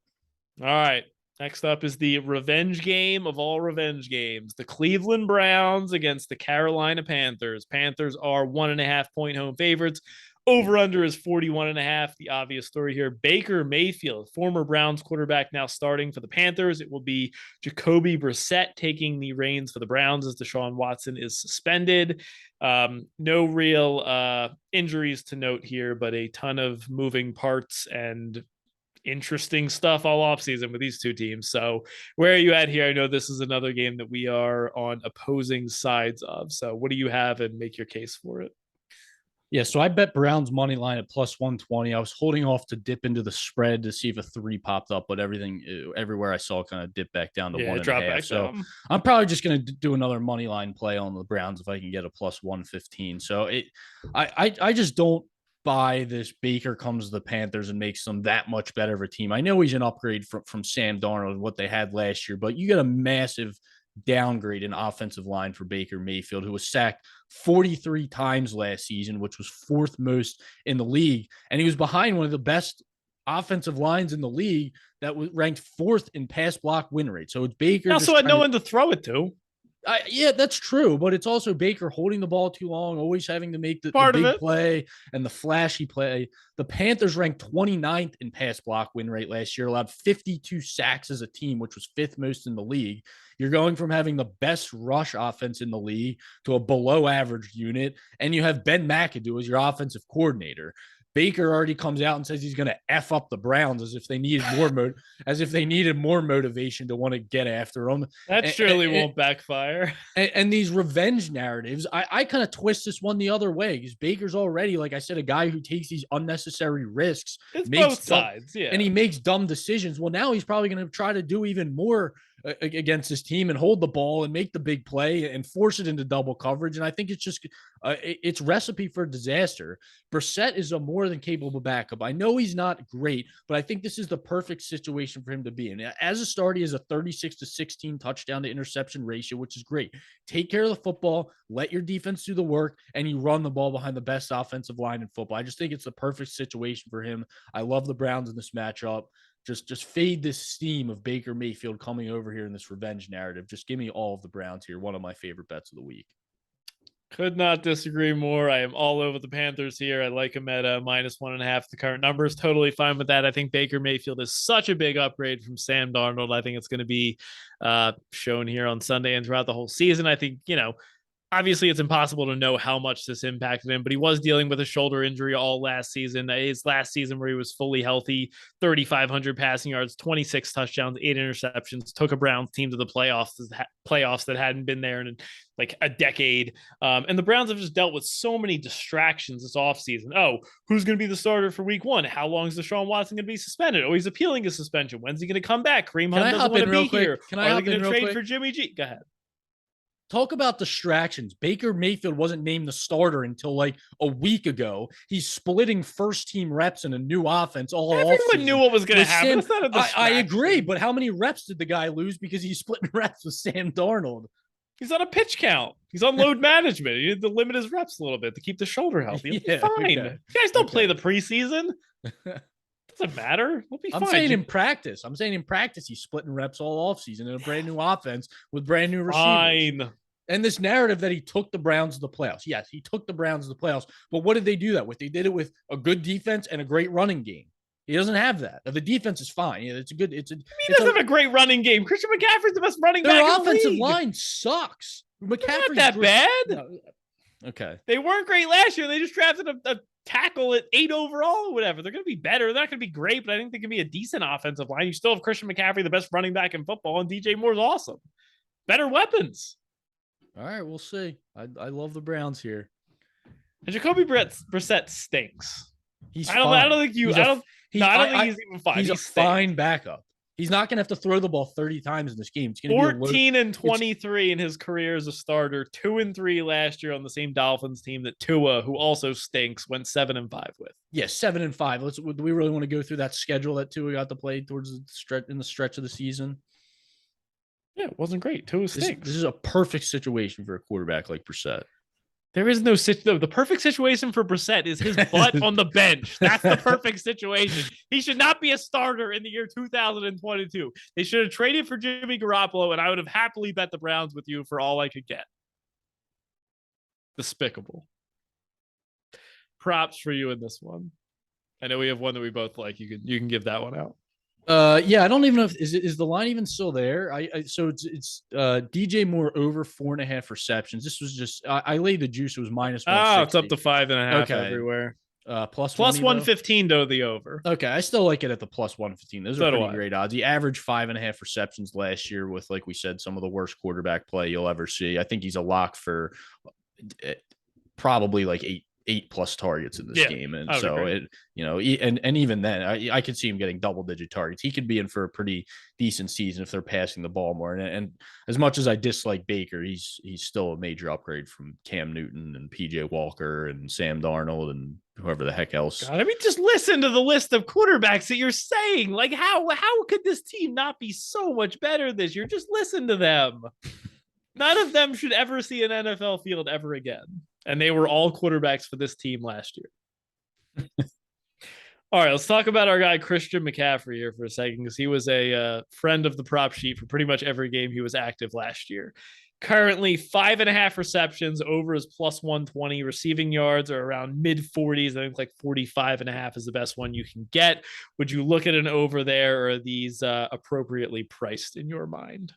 All right. Next up is the revenge game of all revenge games. The Cleveland Browns against the Carolina Panthers. Panthers are 1.5 point home favorites. Over under is 41.5. The obvious story here, Baker Mayfield, former Browns quarterback, now starting for the Panthers. It will be Jacoby Brissett taking the reins for the Browns as Deshaun Watson is suspended. No real injuries to note here, but a ton of moving parts and interesting stuff all offseason with these two teams. So where are you at here? I know this is another game that we are on opposing sides of. So what do you have and make your case for it? Yeah, so I bet Browns money line at plus 120. I was holding off to dip into the spread to see if a 3 popped up, but everywhere I saw kind of dip back down to 1.5. So down. I'm probably just going to do another money line play on the Browns if I can get a plus 115. So I just don't buy this Baker comes to the Panthers and makes them that much better of a team. I know he's an upgrade from Sam Darnold and what they had last year, but you get a massive downgrade in offensive line for Baker Mayfield, who was sacked 43 times last season, which was 4th most in the league. And he was behind one of the best offensive lines in the league that was ranked 4th in pass block win rate. So it's Baker. He also had no one to throw it to. Yeah, that's true, but it's also Baker holding the ball too long, always having to make the big play and the flashy play. The Panthers ranked 29th in pass block win rate last year, allowed 52 sacks as a team, which was 5th most in the league. You're going from having the best rush offense in the league to a below average unit, and you have Ben McAdoo as your offensive coordinator. Baker already comes out and says he's going to F up the Browns as if they needed more motivation to want to get after them. That surely won't backfire. And these revenge narratives, I kind of twist this one the other way because Baker's already, like I said, a guy who takes these unnecessary risks. It's both sides, yeah. And he makes dumb decisions. Well, now he's probably going to try to do even more against his team and hold the ball and make the big play and force it into double coverage. And I think it's just it's recipe for disaster. Brissett is a more than capable backup. I know he's not great, but I think this is the perfect situation for him to be in. As a start, he has a 36-16 touchdown to interception ratio, which is great. Take care of the football, let your defense do the work, and you run the ball behind the best offensive line in football. I just think it's the perfect situation for him. I love the Browns in this matchup. Just fade this steam of Baker Mayfield coming over here in this revenge narrative. Just give me all of the Browns here. One of my favorite bets of the week. Could not disagree more. I am all over the Panthers here. I like them at minus 1.5. The current numbers, totally fine with that. I think Baker Mayfield is such a big upgrade from Sam Darnold. I think it's going to be shown here on Sunday and throughout the whole season. I think, obviously it's impossible to know how much this impacted him, but he was dealing with a shoulder injury all last season. His last season where he was fully healthy, 3,500 passing yards, 26 touchdowns, 8 interceptions, took a Browns team to the playoffs that hadn't been there in like a decade. And the Browns have just dealt with so many distractions this offseason. Oh, who's going to be the starter for week 1? How long is Deshaun Watson going to be suspended? Oh, he's appealing his suspension. When's he going to come back? Kareem Hunt doesn't want to be here. Are they going to trade for Jimmy G? Go ahead. Talk about distractions. Baker Mayfield wasn't named the starter until like a week ago. He's splitting first team reps in a new offense all Everyone offseason. knew what was going to happen. I agree, but how many reps did the guy lose because he's splitting reps with Sam Darnold? He's on a pitch count. He's on load management. He need to limit his reps a little bit to keep the shoulder healthy. He'll be fine. Okay. You guys don't play the preseason. Doesn't matter. We'll be fine. I'm saying in practice. He's splitting reps all offseason in a brand new offense with brand new receivers. Fine. And this narrative that he took the Browns to the playoffs. Yes, he took the Browns to the playoffs. But what did they do that with? They did it with a good defense and a great running game. He doesn't have that. The defense is fine. Yeah, it's a good. He doesn't have a great running game. Christian McCaffrey's the best running back. Their offensive line sucks. McCaffrey's not that bad. No. Okay. They weren't great last year. They just drafted a tackle at 8 overall or whatever. They're going to be better. They're not going to be great, but I think they can be a decent offensive line. You still have Christian McCaffrey, the best running back in football, and DJ Moore's awesome. Better weapons. All right, we'll see. I love the Browns here. And Jacoby Brissett stinks. I don't think he's even fine. He's a fine backup. He's not going to have to throw the ball 30 times in this game. It's going to be 14-23 in his career as a starter. 2-3 last year on the same Dolphins team that Tua, who also stinks, went 7-5 with. Yeah, 7-5. Do we really want to go through that schedule that Tua got to play towards the stretch of the season? Yeah, it wasn't great. Tua stinks. This is a perfect situation for a quarterback like Brissett. There is no the perfect situation for Brissett is his butt on the bench. That's the perfect situation. He should not be a starter in the year 2022. They should have traded for Jimmy Garoppolo, and I would have happily bet the Browns with you for all I could get. Despicable. Props for you in this one. I know we have one that we both like. You can give that one out. Yeah, I don't even know if is the line even still there. So it's DJ Moore over 4.5 receptions. This was just I laid the juice. It was minus 160. Oh, it's up to 5.5 everywhere. Plus 115 though the over. Okay, I still like it at the plus 115. Those are pretty great odds. He averaged 5.5 receptions last year with, like we said, some of the worst quarterback play you'll ever see. I think he's a lock for probably like eight plus targets in this game. And so and even then I could see him getting double-digit targets. He could be in for a pretty decent season if they're passing the ball more. And as much as I dislike Baker, he's still a major upgrade from Cam Newton and PJ Walker and Sam Darnold and whoever the heck else. God, I mean, just listen to the list of quarterbacks that you're saying. Like, how could this team not be so much better this year? Just listen to them. None of them should ever see an NFL field ever again. And they were all quarterbacks for this team last year. All right, let's talk about our guy Christian McCaffrey here for a second, because he was a friend of the prop sheet for pretty much every game he was active last year. Currently 5.5 receptions, over his plus 120. Receiving yards are around mid 40s. I think like 45.5 is the best one you can get. Would you look at an over there, or are these appropriately priced in your mind?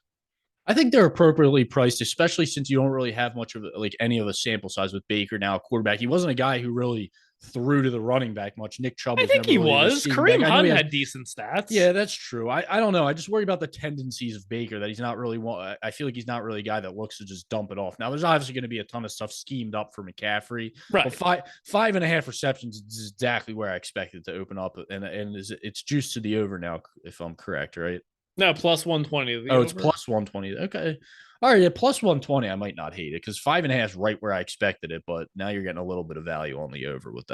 I think they're appropriately priced, especially since you don't really have much of any of a sample size with Baker now, a quarterback. He wasn't a guy who really threw to the running back much. Nick Chubb was. I think he was. Kareem Hunt had decent stats. Yeah, that's true. I don't know. I just worry about the tendencies of Baker, that he's not really. I feel like he's not really a guy that looks to just dump it off. Now, there's obviously going to be a ton of stuff schemed up for McCaffrey. Right. But 5.5 receptions is exactly where I expected to open up, and it's juiced to the over now, if I'm correct, right? No, plus 120. It's plus 120. Okay. All right. Yeah, plus 120. I might not hate it, because 5.5 is right where I expected it, but now you're getting a little bit of value on the over with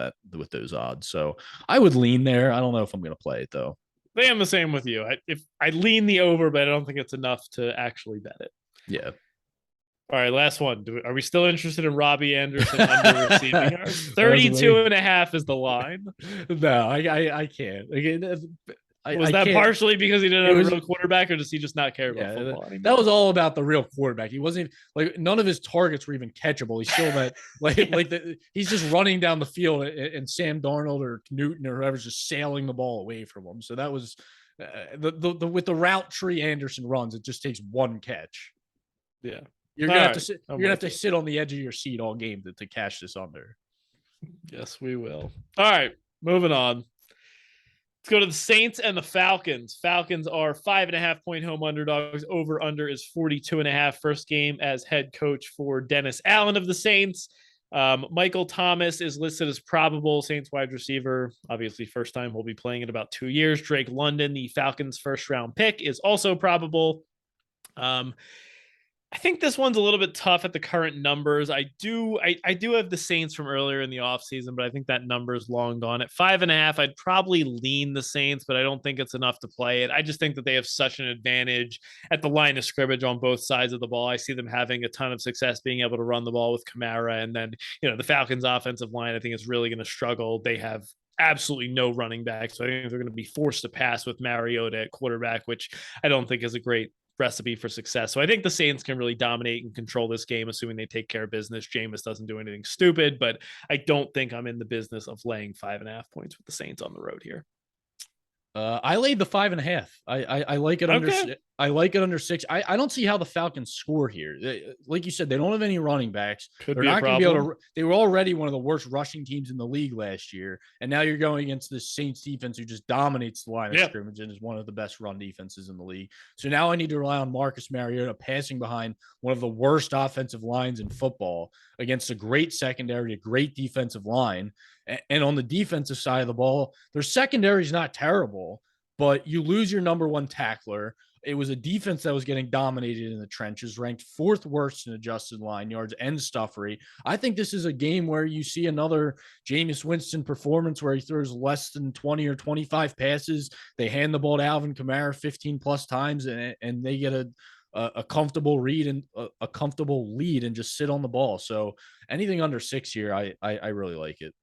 those odds. So I would lean there. I don't know if I'm going to play it though. I am the same with you. I lean the over, but I don't think it's enough to actually bet it. Yeah. All right, last one. Are we still interested in Robbie Anderson under receiving yards? 32.5 is the line. No, I can't. Was that partially because he didn't have a real quarterback, or does he just not care about football anymore? That was all about the real quarterback. He wasn't none of his targets were even catchable. He's still that he's just running down the field, and Sam Darnold or Newton or whoever's just sailing the ball away from him. So that was with the route tree Anderson runs, it just takes one catch. Yeah, you're gonna have to sit on the edge of your seat all game to cash this under. Yes, we will. All right, moving on. Let's go to the Saints and the Falcons. Falcons are 5.5-point home underdogs. Over under is 42.5. First game as head coach for Dennis Allen of the Saints. Michael Thomas is listed as probable Saints wide receiver. Obviously, first time he'll be playing in about 2 years. Drake London, the Falcons' first round pick, is also probable. I think this one's a little bit tough at the current numbers. I do have the Saints from earlier in the offseason, but I think that number is long gone. At 5.5, I'd probably lean the Saints, but I don't think it's enough to play it. I just think that they have such an advantage at the line of scrimmage on both sides of the ball. I see them having a ton of success being able to run the ball with Kamara. And then, the Falcons offensive line, I think is really going to struggle. They have absolutely no running back. So I think they're going to be forced to pass with Mariota at quarterback, which I don't think is a great recipe for success. So I think the Saints can really dominate and control this game, assuming they take care of business. Jameis doesn't do anything stupid, but I don't think I'm in the business of laying 5.5 points with the Saints on the road here. I laid the 5.5. I like it under. Okay. I like it under 6. I don't see how the Falcons score here. Like you said, they don't have any running backs. Could They're be a not going to be able problem. to. They were already one of the worst rushing teams in the league last year, and now you're going against the Saints defense who just dominates the line of Yep. scrimmage and is one of the best run defenses in the league. So now I need to rely on Marcus Mariota passing behind one of the worst offensive lines in football against a great secondary, a great defensive line, and on the defensive side of the ball, their secondary is not terrible. But you lose your number one tackler. It was a defense that was getting dominated in the trenches, ranked 4th worst in adjusted line yards and stuff rate. I think this is a game where you see another Jameis Winston performance where he throws less than 20 or 25 passes. They hand the ball to Alvin Kamara 15 plus times, and they get a comfortable read and a comfortable lead and just sit on the ball. So anything under 6 here, I really like it.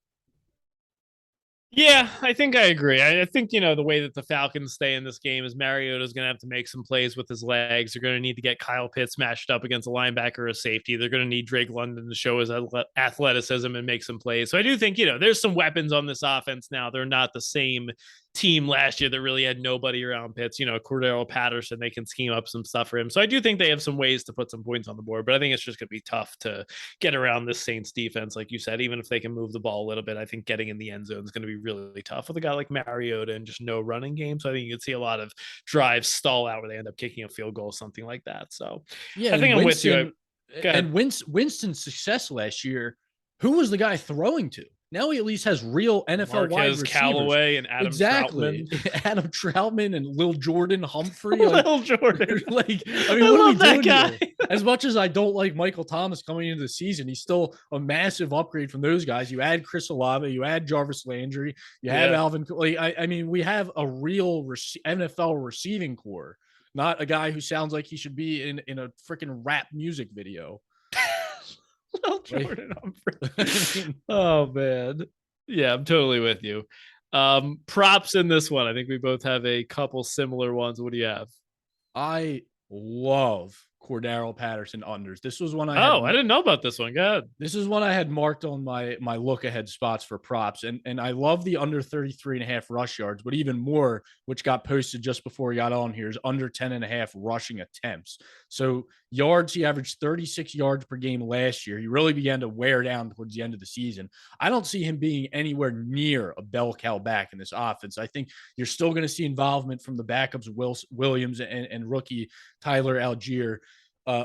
Yeah, I think I agree. I think, the way that the Falcons stay in this game is Mariota's going to have to make some plays with his legs. They're going to need to get Kyle Pitts matched up against a linebacker or a safety. They're going to need Drake London to show his athleticism and make some plays. So I do think, there's some weapons on this offense now. They're not the same team last year that really had nobody around Pitts. Cordero Patterson, they can scheme up some stuff for him. So I do think they have some ways to put some points on the board, but I think it's just going to be tough to get around this Saints defense. Like you said, even if they can move the ball a little bit, I think getting in the end zone is going to be really tough with a guy like Mariota and just no running game. So I think you could see a lot of drives stall out where they end up kicking a field goal, something like that. So yeah, I think I'm with you. And Winston's success last year, who was the guy throwing to? Now he at least has real NFL wide receivers. Callaway and Adam Troutman. Adam Troutman and Lil Jordan Humphrey. Lil Jordan. What are we doing here? As much as I don't like Michael Thomas coming into the season, he's still a massive upgrade from those guys. You add Chris Olave, you add Jarvis Landry, you have Alvin. I mean, we have a real NFL receiving core, not a guy who sounds like he should be in a freaking rap music video. Well, Jordan Humphrey. Oh man. Yeah, I'm totally with you. Props in this one. I think we both have a couple similar ones. What do you have? I love Cordero Patterson unders. This was one I didn't know about this one. Good. This is one I had marked on my look ahead spots for props. And I love the under 33.5 rush yards, but even more, which got posted just before we got on here, is under 10.5 rushing attempts. So yards, he averaged 36 yards per game last year. He really began to wear down towards the end of the season. I don't see him being anywhere near a bell cow back in this offense. I think you're still going to see involvement from the backups, Williams and rookie Tyler Algier.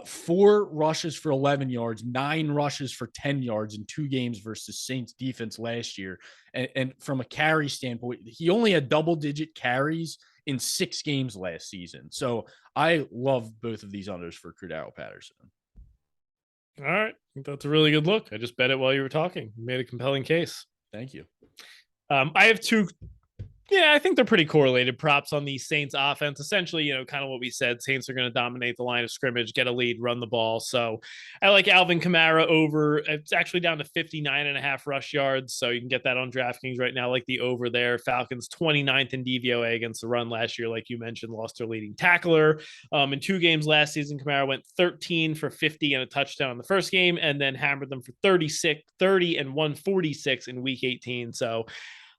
4 rushes for 11 yards, 9 rushes for 10 yards in 2 games versus Saints defense last year. And from a carry standpoint, he only had double-digit carries in 6 games last season. So I love both of these unders for Cordero Patterson. All right. I think that's a really good look. I just bet it while you were talking. You made a compelling case. Thank you. I have 2. Yeah, I think they're pretty correlated props on the Saints offense. Essentially, kind of what we said. Saints are going to dominate the line of scrimmage, get a lead, run the ball. So I like Alvin Kamara over. It's actually down to 59.5 rush yards. So you can get that on DraftKings right now, like the over there. Falcons 29th in DVOA against the run last year. Like you mentioned, lost their leading tackler. In 2 games last season, Kamara went 13 for 50 and a touchdown in the first game, and then hammered them for 30 and 146 in week 18. So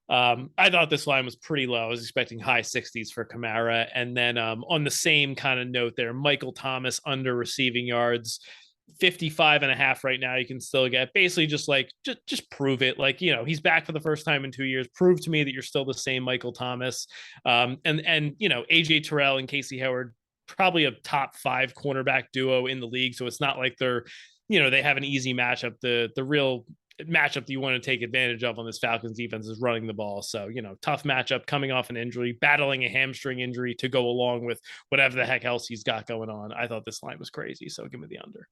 I thought this line was pretty low. I was expecting high 60s for Kamara. And then on the same kind of note there, Michael Thomas under receiving yards, 55.5 right now. You can still get basically just prove it. Like, he's back for the first time in 2 years. Prove to me that you're still the same Michael Thomas. And AJ Terrell and Casey Howard, probably a top 5 cornerback duo in the league. So it's not like they're, they have an easy matchup. The real matchup that you want to take advantage of on this Falcons defense is running the ball. So, tough matchup coming off an injury, battling a hamstring injury to go along with whatever the heck else he's got going on. I thought this line was crazy. So give me the under.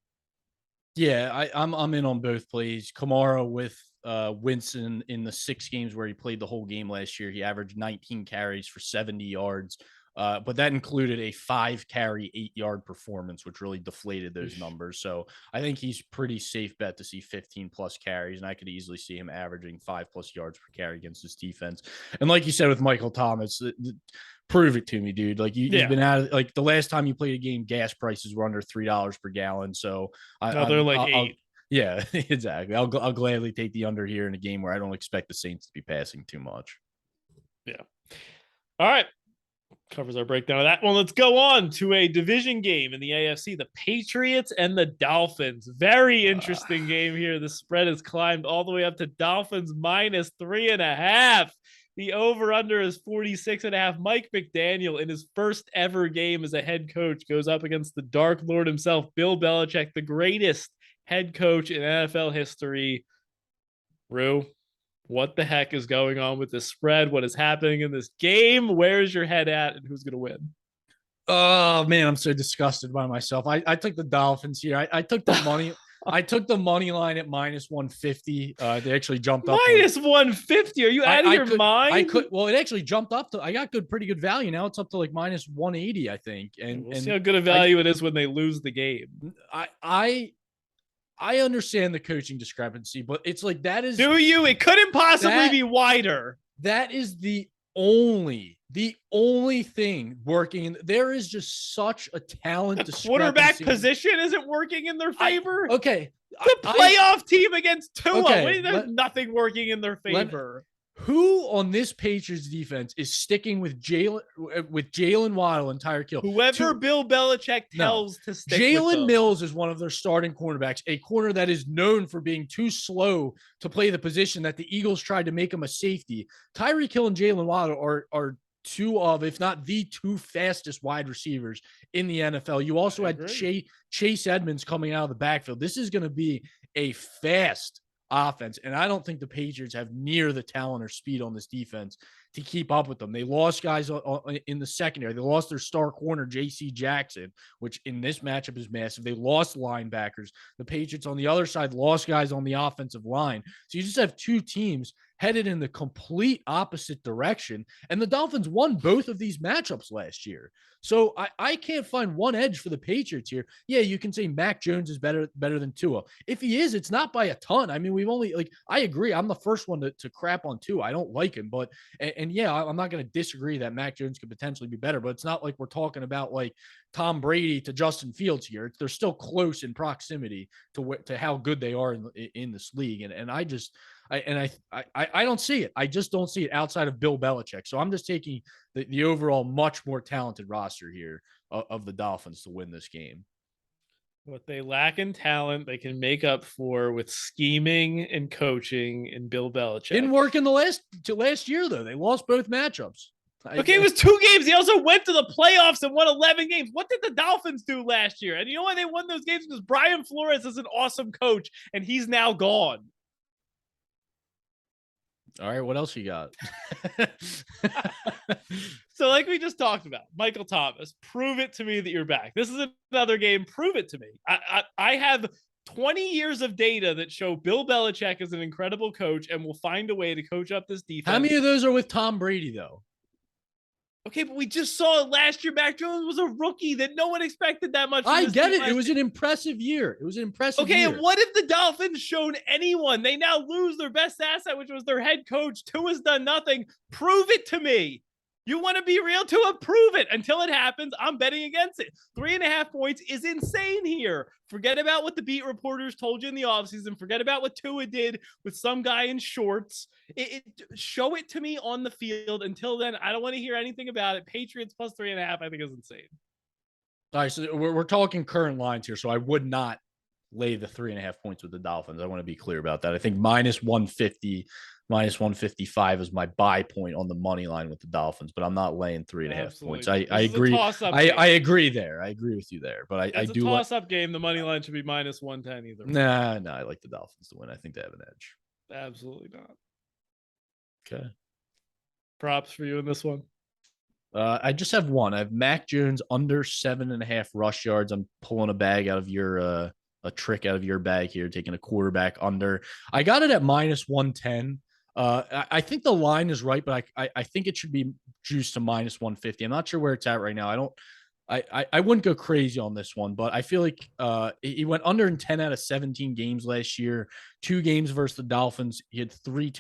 Yeah, I'm in on both plays. Kamara with Winston in the 6 games where he played the whole game last year. He averaged 19 carries for 70 yards. But that included a 5-carry, 8-yard performance, which really deflated those numbers. So I think he's pretty safe bet to see 15 plus carries, and I could easily see him averaging 5+ yards per carry against this defense. And like you said with Michael Thomas, prove it to me, dude. Like you've been out of, like the last time you played a game, gas prices were under $3 per gallon. So they're like I'll, 8. Yeah, exactly. I'll gladly take the under here in a game where I don't expect the Saints to be passing too much. Yeah. All right. Covers our breakdown of that one. Let's go on to a division game in the AFC, the Patriots and the Dolphins. Very interesting game here. The spread has climbed all the way up to Dolphins -3.5. The over-under is 46.5. Mike McDaniel, in his first ever game as a head coach, goes up against the Dark Lord himself, Bill Belichick, the greatest head coach in NFL history. Rue, what the heck is going on with this spread? What is happening in this game? Where's your head at, and who's going to win? Oh man, I'm so disgusted by myself. I took the Dolphins here. I took the money. I took the money line at -150. They actually jumped up -150. Are you out of your mind? Well, it actually jumped up to. I got pretty good value. Now it's up to like -180, I think. And we'll see how good a value it is when they lose the game. I understand the coaching discrepancy, but it's like that is. Do you? It couldn't possibly be wider. That is the only thing working. There is just such a talent. The quarterback position isn't working in their favor. Okay, the playoff team against Tua. Okay, there's nothing working in their favor. Who on this Patriots defense is sticking with Jalen Waddle and Tyreek Hill? Whoever Bill Belichick tells to stick with Jalen Mills is one of their starting cornerbacks, a corner that is known for being too slow to play the position that the Eagles tried to make him a safety. Tyreek Hill and Jalen Waddle are two of, if not the 2 fastest wide receivers in the NFL. You also had Chase Edmonds coming out of the backfield. This is going to be a fast offense, and I don't think the Patriots have near the talent or speed on this defense to keep up with them. They lost guys in the secondary. They lost their star corner, J.C. Jackson, which in this matchup is massive. They lost linebackers. The Patriots on the other side lost guys on the offensive line. So you just have 2 teams headed in the complete opposite direction. And the Dolphins won both of these matchups last year. So I can't find one edge for the Patriots here. Yeah, you can say Mac Jones is better than Tua. If he is, it's not by a ton. I mean, we've only I agree. I'm the first one to crap on Tua. I don't like him, but and yeah, I'm not going to disagree that Mac Jones could potentially be better, but it's not like we're talking about like Tom Brady to Justin Fields here. They're still close in proximity to how good they are in this league. And I don't see it. I just don't see it outside of Bill Belichick. So I'm just taking the overall much more talented roster here of the Dolphins to win this game. What they lack in talent, they can make up for with scheming and coaching and Bill Belichick. Didn't work in the last year, though. They lost both matchups. Okay, it was 2 games. He also went to the playoffs and won 11 games. What did the Dolphins do last year? And you know why they won those games? Because Brian Flores is an awesome coach, and he's now gone. All right, what else you got? So like we just talked about, Michael Thomas, prove it to me that you're back. This is another game. Prove it to me. I have 20 years of data that show Bill Belichick is an incredible coach and will find a way to coach up this defense. How many of those are with Tom Brady, though? Okay, but we just saw it last year. Mac Jones was a rookie that no one expected that much. I get it. It was an impressive year. Okay, and what if the Dolphins showed anyone? They now lose their best asset, which was their head coach. Tua's done nothing. Prove it to me. You want to be real, Tua? Prove it. Until it happens, I'm betting against it. 3.5 points is insane here. Forget about what the beat reporters told you in the offseason. Forget about what Tua did with some guy in shorts. Show it to me on the field. Until then, I don't want to hear anything about it. Patriots plus 3.5, I think is insane. All right, so we're talking current lines here, so I would not lay the 3.5 points with the Dolphins. I want to be clear about that. I think minus 150, minus 155 is my buy point on the money line with the Dolphins, but I'm not laying 3.5 points. Absolutely not. I This is a agree. toss-up I game. agree there. I agree with you there, but I It's a do like. toss-up game. The money line should be minus 110 either way. Nah, I like the Dolphins to win. I think they have an edge. Absolutely not. Okay. Props for you in this one. I just have one. I have Mac Jones under 7.5 rush yards. I'm pulling a bag out of your a trick out of your bag here, taking a quarterback under. I got it at minus 110. I think the line is right, but I think it should be juiced to minus 150. I'm not sure where it's at right now. I wouldn't go crazy on this one, but I feel like he went under in 10 out of 17 games last year. 2 games versus the Dolphins. He had 3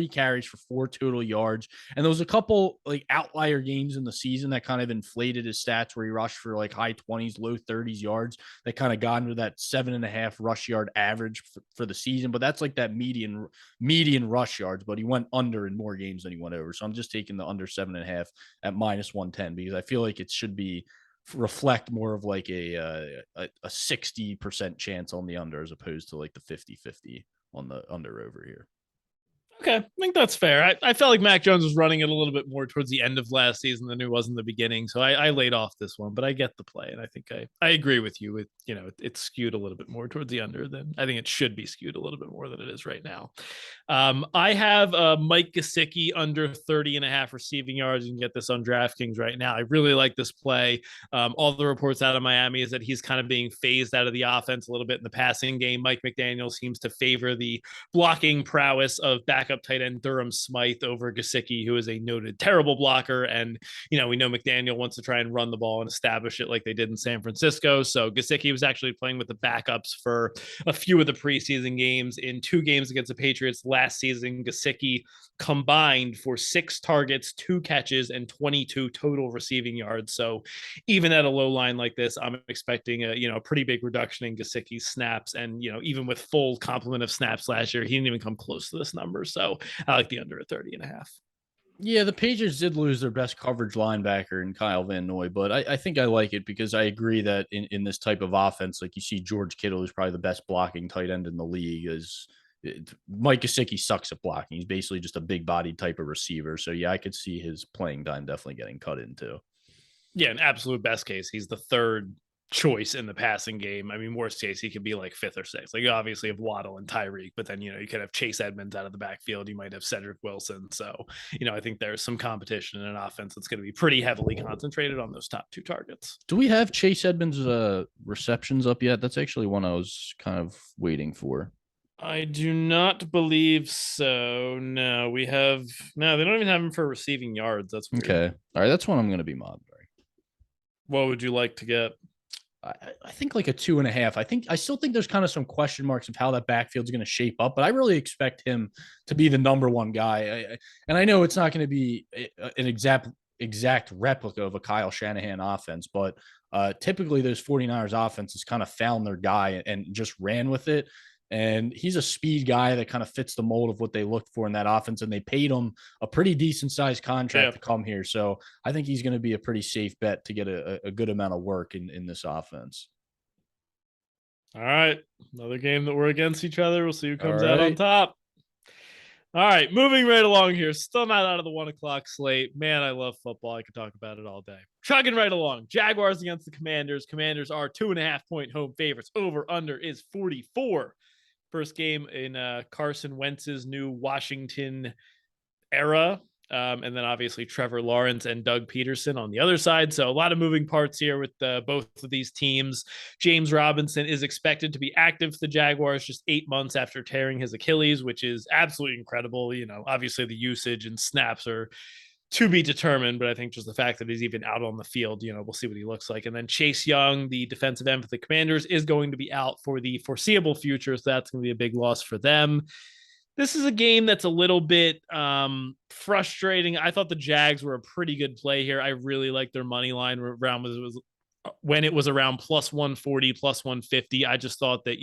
carries for 4 total yards. And there was a couple like outlier games in the season that kind of inflated his stats where he rushed for like high 20s, low 30s yards that kind of got into that 7.5 rush yard average for the season. But that's like that median rush yards, but he went under in more games than he went over. So I'm just taking the under 7.5 at minus 110 because I feel like it should be reflect more of like a 60% chance on the under as opposed to like the 50-50 on the under over here. Okay, I think that's fair. I felt like Mac Jones was running it a little bit more towards the end of last season than it was in the beginning, so I laid off this one. But I get the play, and I think I agree with you. It's skewed a little bit more towards the under than I think it should be skewed a little bit more than it is right now. I have Mike Gesicki under 30.5 receiving yards. You can get this on DraftKings right now. I really like this play. All the reports out of Miami is that he's kind of being phased out of the offense a little bit in the passing game. Mike McDaniel seems to favor the blocking prowess of backup tight end Durham Smythe over Gesicki, who is a noted terrible blocker. And, we know McDaniel wants to try and run the ball and establish it like they did in San Francisco. So Gesicki was actually playing with the backups for a few of the preseason games. In 2 games against the Patriots last season, Gesicki combined for 6 targets, 2 catches, and 22 total receiving yards. So even at a low line like this, I'm expecting a pretty big reduction in Gesicki's snaps. And, even with full complement of snaps last year, he didn't even come close to this number. So I like the under at 30.5. Yeah, the Patriots did lose their best coverage linebacker in Kyle Van Noy, but I think I like it because I agree that in this type of offense, like you see George Kittle, who's probably the best blocking tight end in the league, Mike Gesicki sucks at blocking. He's basically just a big body type of receiver. So yeah, I could see his playing time definitely getting cut into. Yeah, an absolute best case. He's the third choice in the passing game. I mean, worst case, he could be like 5th or 6th. Like, you obviously have Waddle and Tyreek, but then, you could have Chase Edmonds out of the backfield. You might have Cedric Wilson. So, I think there's some competition in an offense that's going to be pretty heavily concentrated on those top 2 targets. Do we have Chase Edmonds receptions up yet? That's actually one I was kind of waiting for. I do not believe so. No, they don't even have him for receiving yards. That's weird. Okay. All right. That's one I'm going to be monitoring. What would you like to get? I think like a 2.5. I still think there's kind of some question marks of how that backfield's going to shape up, but I really expect him to be the number 1 guy. And I know it's not going to be an exact replica of a Kyle Shanahan offense, but typically those 49ers offenses kind of found their guy and just ran with it. And he's a speed guy that kind of fits the mold of what they looked for in that offense. And they paid him a pretty decent sized contract to come here. So I think he's going to be a pretty safe bet to get a good amount of work in this offense. All right. Another game that we're against each other. We'll see who comes out on top. All right. Moving right along here. Still not out of the 1 o'clock slate. Man, I love football. I could talk about it all day. Chugging right along. Jaguars against the Commanders. Commanders are 2.5 point home favorites. Over under is 44. First game in Carson Wentz's new Washington era. And then obviously Trevor Lawrence and Doug Peterson on the other side. So a lot of moving parts here with both of these teams. James Robinson is expected to be active for the Jaguars just 8 months after tearing his Achilles, which is absolutely incredible. Obviously the usage and snaps are to be determined, but I think just the fact that he's even out on the field, we'll see what he looks like. And then Chase Young, the defensive end for the Commanders, is going to be out for the foreseeable future. So that's going to be a big loss for them. This is a game that's a little bit frustrating. I thought the Jags were a pretty good play here. I really like their money line. Brown was when it was around plus 140, plus 150. I just thought that,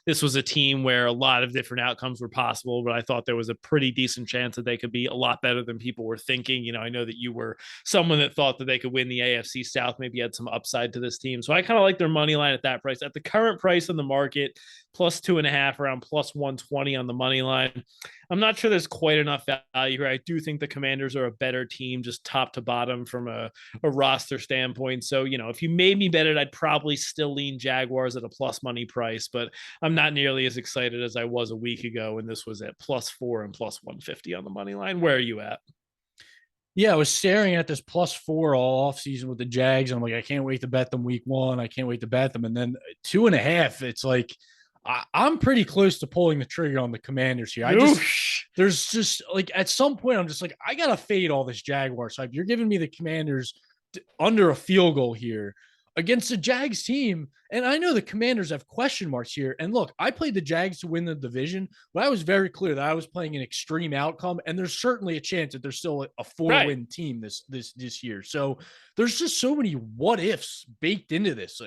this was a team where a lot of different outcomes were possible, but I thought there was a pretty decent chance that they could be a lot better than people were thinking. I know that you were someone that thought that they could win the AFC South, maybe had some upside to this team. So I kind of like their money line at that price. At the current price in the market, plus 2.5, around plus 120 on the money line. I'm not sure there's quite enough value here. I do think the Commanders are a better team, just top to bottom from a roster standpoint. So, if you made me bet it, I'd probably still lean Jaguars at a plus money price, but I'm not nearly as excited as I was a week ago when this was at +4 and plus 150 on the money line. Where are you at? Yeah, I was staring at this +4 all offseason with the Jags. And I'm like, I can't wait to bet them week one. I can't wait to bet them. And then 2.5, it's like, I'm pretty close to pulling the trigger on the Commanders here. There's just like at some point, I'm just like, I gotta fade all this Jaguars hype. You're giving me the Commanders under a field goal here against the Jags team. And I know the Commanders have question marks here. And look, I played the Jags to win the division, but I was very clear that I was playing an extreme outcome. And there's certainly a chance that there's still a 4-win team this year. So there's just so many what ifs baked into this.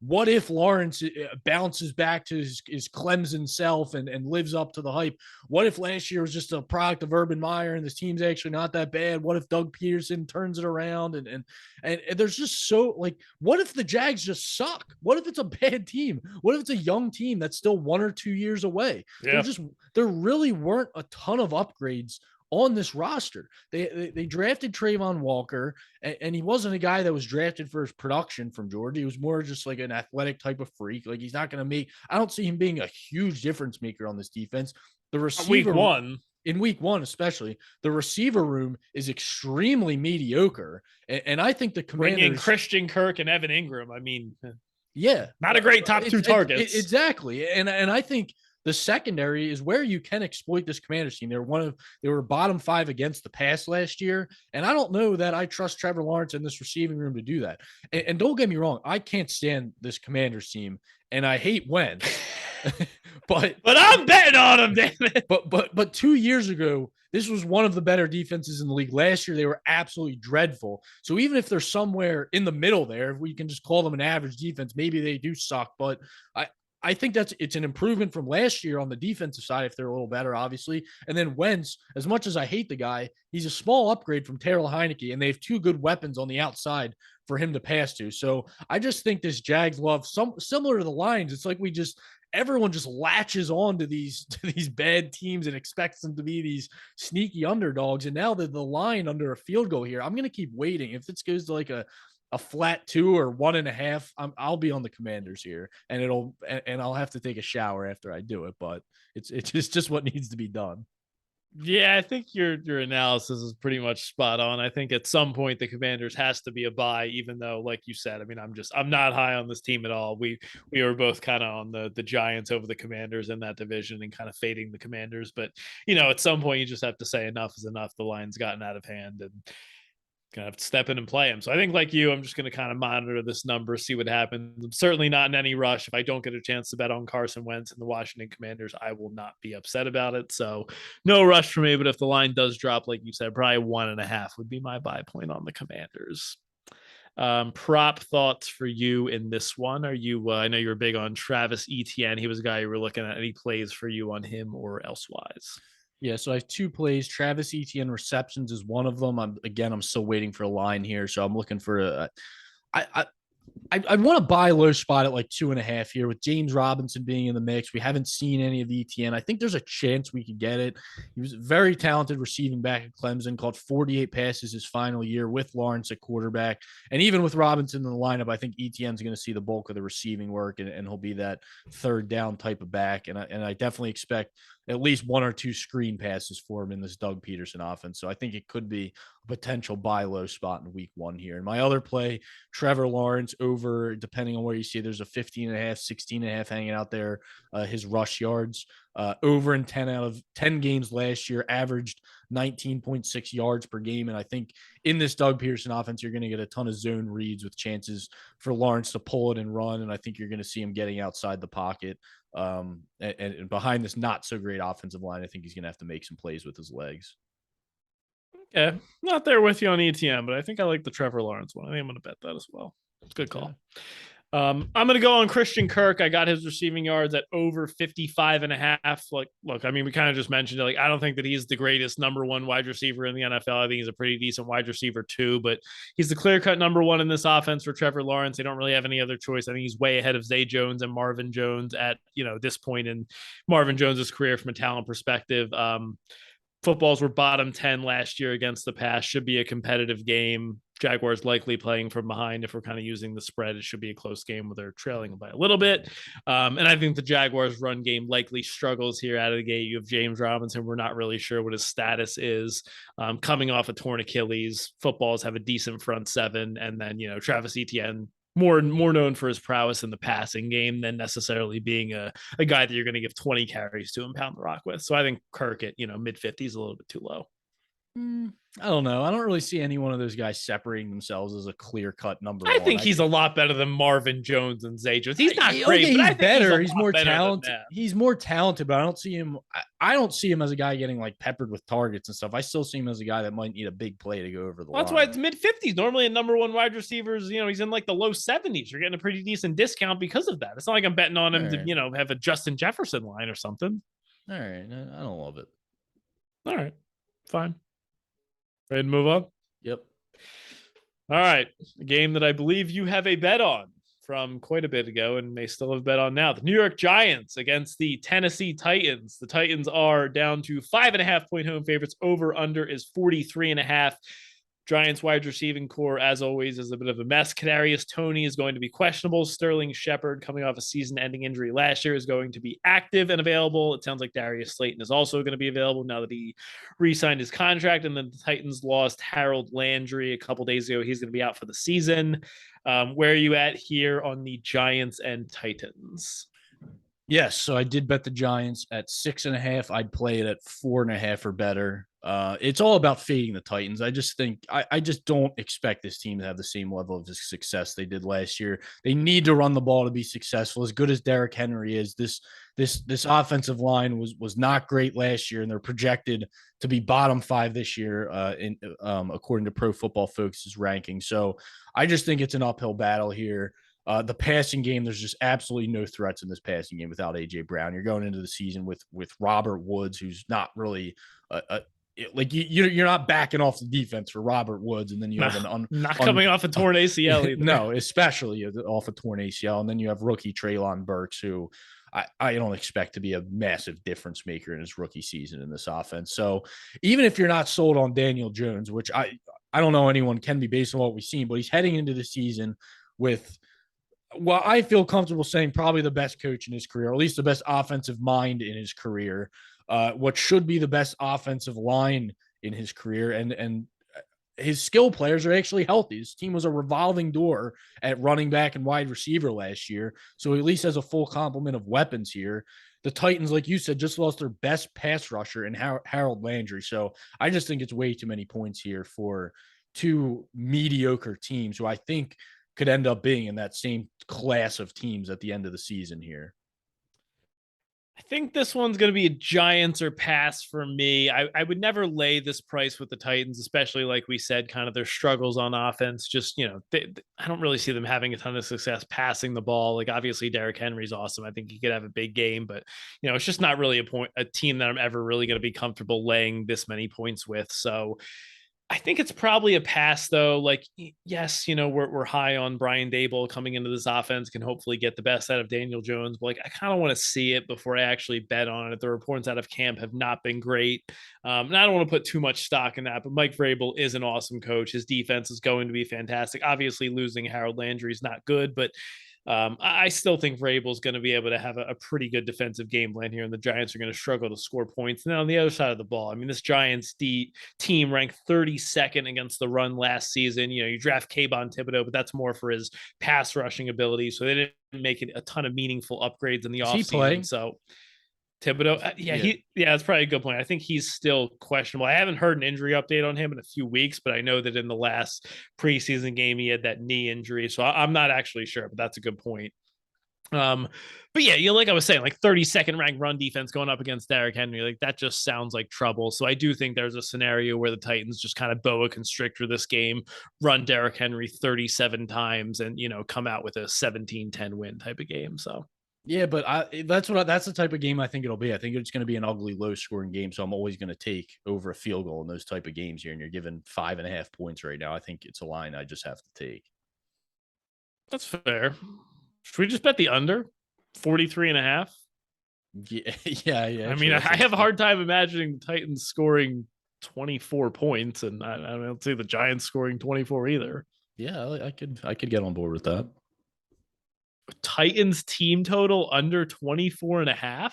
What if Lawrence bounces back to his Clemson self and lives up to the hype? What if last year was just a product of Urban Meyer and this team's actually not that bad? What if Doug Peterson turns it around? And there's just so like, what if the Jags just suck? What if it's a bad team? What if it's a young team that's still 1 or 2 years away? Yeah. There really weren't a ton of upgrades on this roster. They drafted Trayvon Walker, and he wasn't a guy that was drafted for his production from Georgia. He was more just like an athletic type of freak. Like he's not going to make. I don't see him being a huge difference maker on this defense. The receiver in week one, especially the receiver room is extremely mediocre, and I think the Commanders bringing Christian Kirk and Evan Ingram. I mean, yeah, not a great top two targets. Exactly, and I think the secondary is where you can exploit this Commanders team. They were bottom 5 against the pass last year, and I don't know that I trust Trevor Lawrence in this receiving room to do that. And don't get me wrong, I can't stand this Commanders team, and I hate Wentz. but I'm betting on them, damn it. But 2 years ago, this was one of the better defenses in the league. Last year, they were absolutely dreadful. So even if they're somewhere in the middle there, if we can just call them an average defense, maybe they do suck. But I think it's an improvement from last year on the defensive side if they're a little better, obviously. And then Wentz, as much as I hate the guy, he's a small upgrade from Taylor Heineke, and they have 2 good weapons on the outside for him to pass to. So I just think this Jags love, similar to the Lions. It's like everyone just latches on to these bad teams and expects them to be these sneaky underdogs. And now that the line under a field goal here, I'm going to keep waiting. If this goes to like a flat 2 or 1.5, I'll be on the Commanders here, and I'll have to take a shower after I do it, but it's just what needs to be done. Yeah, I think your analysis is pretty much spot on. I think at some point the Commanders has to be a buy, even though, like you said, I mean, I'm not high on this team at all. We were both kind of on the Giants over the Commanders in that division and kind of fading the Commanders. But at some point you just have to say enough is enough. The line's gotten out of hand, and gonna have to step in and play him. So I think, like you, I'm just gonna kind of monitor this number, see what happens. I'm certainly not in any rush. If I don't get a chance to bet on Carson Wentz and the Washington Commanders, I will not be upset about it. So no rush for me. But if the line does drop, like you said, probably 1.5 would be my buy point on the Commanders. Prop thoughts for you in this one? Are you? I know you're big on Travis Etienne. He was a guy you were looking at. Any plays for you on him or elsewise? Yeah, so I have 2 plays. Travis Etienne receptions is one of them. I'm still waiting for a line here, so I'm looking for I want to buy low spot at like 2.5 here with James Robinson being in the mix. We haven't seen any of ETN. I think there's a chance we could get it. He was very talented receiving back at Clemson, caught 48 passes his final year with Lawrence at quarterback. And even with Robinson in the lineup, I think ETN's going to see the bulk of the receiving work, and he'll be that third down type of back. And I definitely expect at least 1 or 2 screen passes for him in this Doug Peterson offense. So I think it could be a potential buy low spot in week 1 here. And my other play, Trevor Lawrence over, depending on where you see, there's a 15.5, 16.5 hanging out there. His rush yards over in 10 out of 10 games last year, averaged 19.6 yards per game. And I think in this Doug Peterson offense, you're going to get a ton of zone reads with chances for Lawrence to pull it and run. And I think you're going to see him getting outside the pocket. And behind this not so great offensive line, I think he's going to have to make some plays with his legs. Okay, not there with you on ETN, but I think I like the Trevor Lawrence one. I think I'm going to bet that as well. It's a good call. I'm going to go on Christian Kirk. I got his receiving yards at over 55.5. Like, look, I mean, we kind of just mentioned it. Like, I don't think that he's the greatest number one wide receiver in the NFL. I think he's a pretty decent wide receiver too, but he's the clear cut number one in this offense for Trevor Lawrence. They don't really have any other choice. I think he's way ahead of Zay Jones and Marvin Jones at, this point in Marvin Jones's career from a talent perspective. Footballs were bottom 10 last year against the pass. Should be a competitive game. Jaguars likely playing from behind. If we're kind of using the spread, it should be a close game where they're trailing by a little bit. And I think the Jaguars run game likely struggles here out of the gate. You have James Robinson. We're not really sure what his status is. Coming off a torn Achilles. Footballs have a decent front seven. And then, Travis Etienne, more known for his prowess in the passing game than necessarily being a guy that you're going to give 20 carries to and pound the rock with. So I think Kirk at, mid 50s a little bit too low. I don't know. I don't really see any one of those guys separating themselves as a clear-cut number one. I think he's a lot better than Marvin Jones and Zay Jones. He's not great, okay, but he's better. He's more better talented. He's more talented, but I don't see him. I don't see him as a guy getting like peppered with targets and stuff. I still see him as a guy that might need a big play to go over the line. That's why it's mid 50s. Normally, a number one wide receivers, he's in like the low 70s. You're getting a pretty decent discount because of that. It's not like I'm betting on him to, have a Justin Jefferson line or something. All right, I don't love it. All right, fine. Ready to move on? Yep. All right. A game that I believe you have a bet on from quite a bit ago and may still have a bet on now. The New York Giants against the Tennessee Titans. The Titans are down to 5.5 point home favorites. Over under is 43.5. Giants wide receiving core, as always, is a bit of a mess. Kadarius Toney is going to be questionable. Sterling Shepard, coming off a season-ending injury last year, is going to be active and available. It sounds like Darius Slayton is also going to be available now that he re-signed his contract. And then the Titans lost Harold Landry a couple days ago. He's going to be out for the season. Where are you at here on the Giants and Titans? Yes, so I did bet the Giants at 6.5. I'd play it at 4.5 or better. It's all about fading the Titans. I just think I just don't expect this team to have the same level of success they did last year. They need to run the ball to be successful. As good as Derrick Henry is, this offensive line was not great last year, and they're projected to be bottom 5 this year, according to Pro Football Focus's ranking. So I just think it's an uphill battle here. The passing game, there's just absolutely no threats in this passing game without A.J. Brown. You're going into the season with Robert Woods, who's not really you're not backing off the defense for Robert Woods, and then you have not coming off a torn ACL either. No, especially off a torn ACL, and then you have rookie Treylon Burks, who I don't expect to be a massive difference maker in his rookie season in this offense. So even if you're not sold on Daniel Jones, which I don't know anyone can be based on what we've seen, but he's heading into the season with, well, I feel comfortable saying probably the best coach in his career, or at least the best offensive mind in his career, what should be the best offensive line in his career. And his skill players are actually healthy. His team was a revolving door at running back and wide receiver last year. So he at least has a full complement of weapons here. The Titans, like you said, just lost their best pass rusher in Harold Landry. So I just think it's way too many points here for two mediocre teams who I think could end up being in that same class of teams at the end of the season here. I think this one's going to be a Giants or pass for me. I would never lay this price with the Titans, especially like we said, kind of their struggles on offense. Just, I don't really see them having a ton of success passing the ball. Like, obviously Derrick Henry's awesome. I think he could have a big game, but it's just not really a team that I'm ever really going to be comfortable laying this many points with. So I think it's probably a pass, though. Like, yes, we're high on Brian Daboll coming into this offense, can hopefully get the best out of Daniel Jones. But I kind of want to see it before I actually bet on it. The reports out of camp have not been great. And I don't want to put too much stock in that, but Mike Vrabel is an awesome coach. His defense is going to be fantastic. Obviously, losing Harold Landry is not good, but I still think Vrabel's going to be able to have a pretty good defensive game plan here, and the Giants are going to struggle to score points. And then on the other side of the ball, I mean, this Giants team ranked 32nd against the run last season. You draft Kayvon Thibodeau, but that's more for his pass rushing ability. So they didn't make it a ton of meaningful upgrades in the offseason. So Thibodeau, that's probably a good point. I think he's still questionable. I haven't heard an injury update on him in a few weeks, but I know that in the last preseason game, he had that knee injury. So I'm not actually sure, but that's a good point. But yeah, like I was saying, like 32nd ranked run defense going up against Derrick Henry, like that just sounds like trouble. So I do think there's a scenario where the Titans just kind of boa constrictor this game, run Derrick Henry 37 times, and come out with a 17-10 win type of game. So yeah, but that's the type of game I think it'll be. I think it's going to be an ugly, low scoring game. So I'm always going to take over a field goal in those type of games here. And you're given 5.5 points right now. I think it's a line I just have to take. That's fair. Should we just bet the under 43.5? Yeah. I mean, I have a hard time imagining the Titans scoring 24 points, and I don't see the Giants scoring 24 either. Yeah, I could get on board with that. Titans team total under 24.5?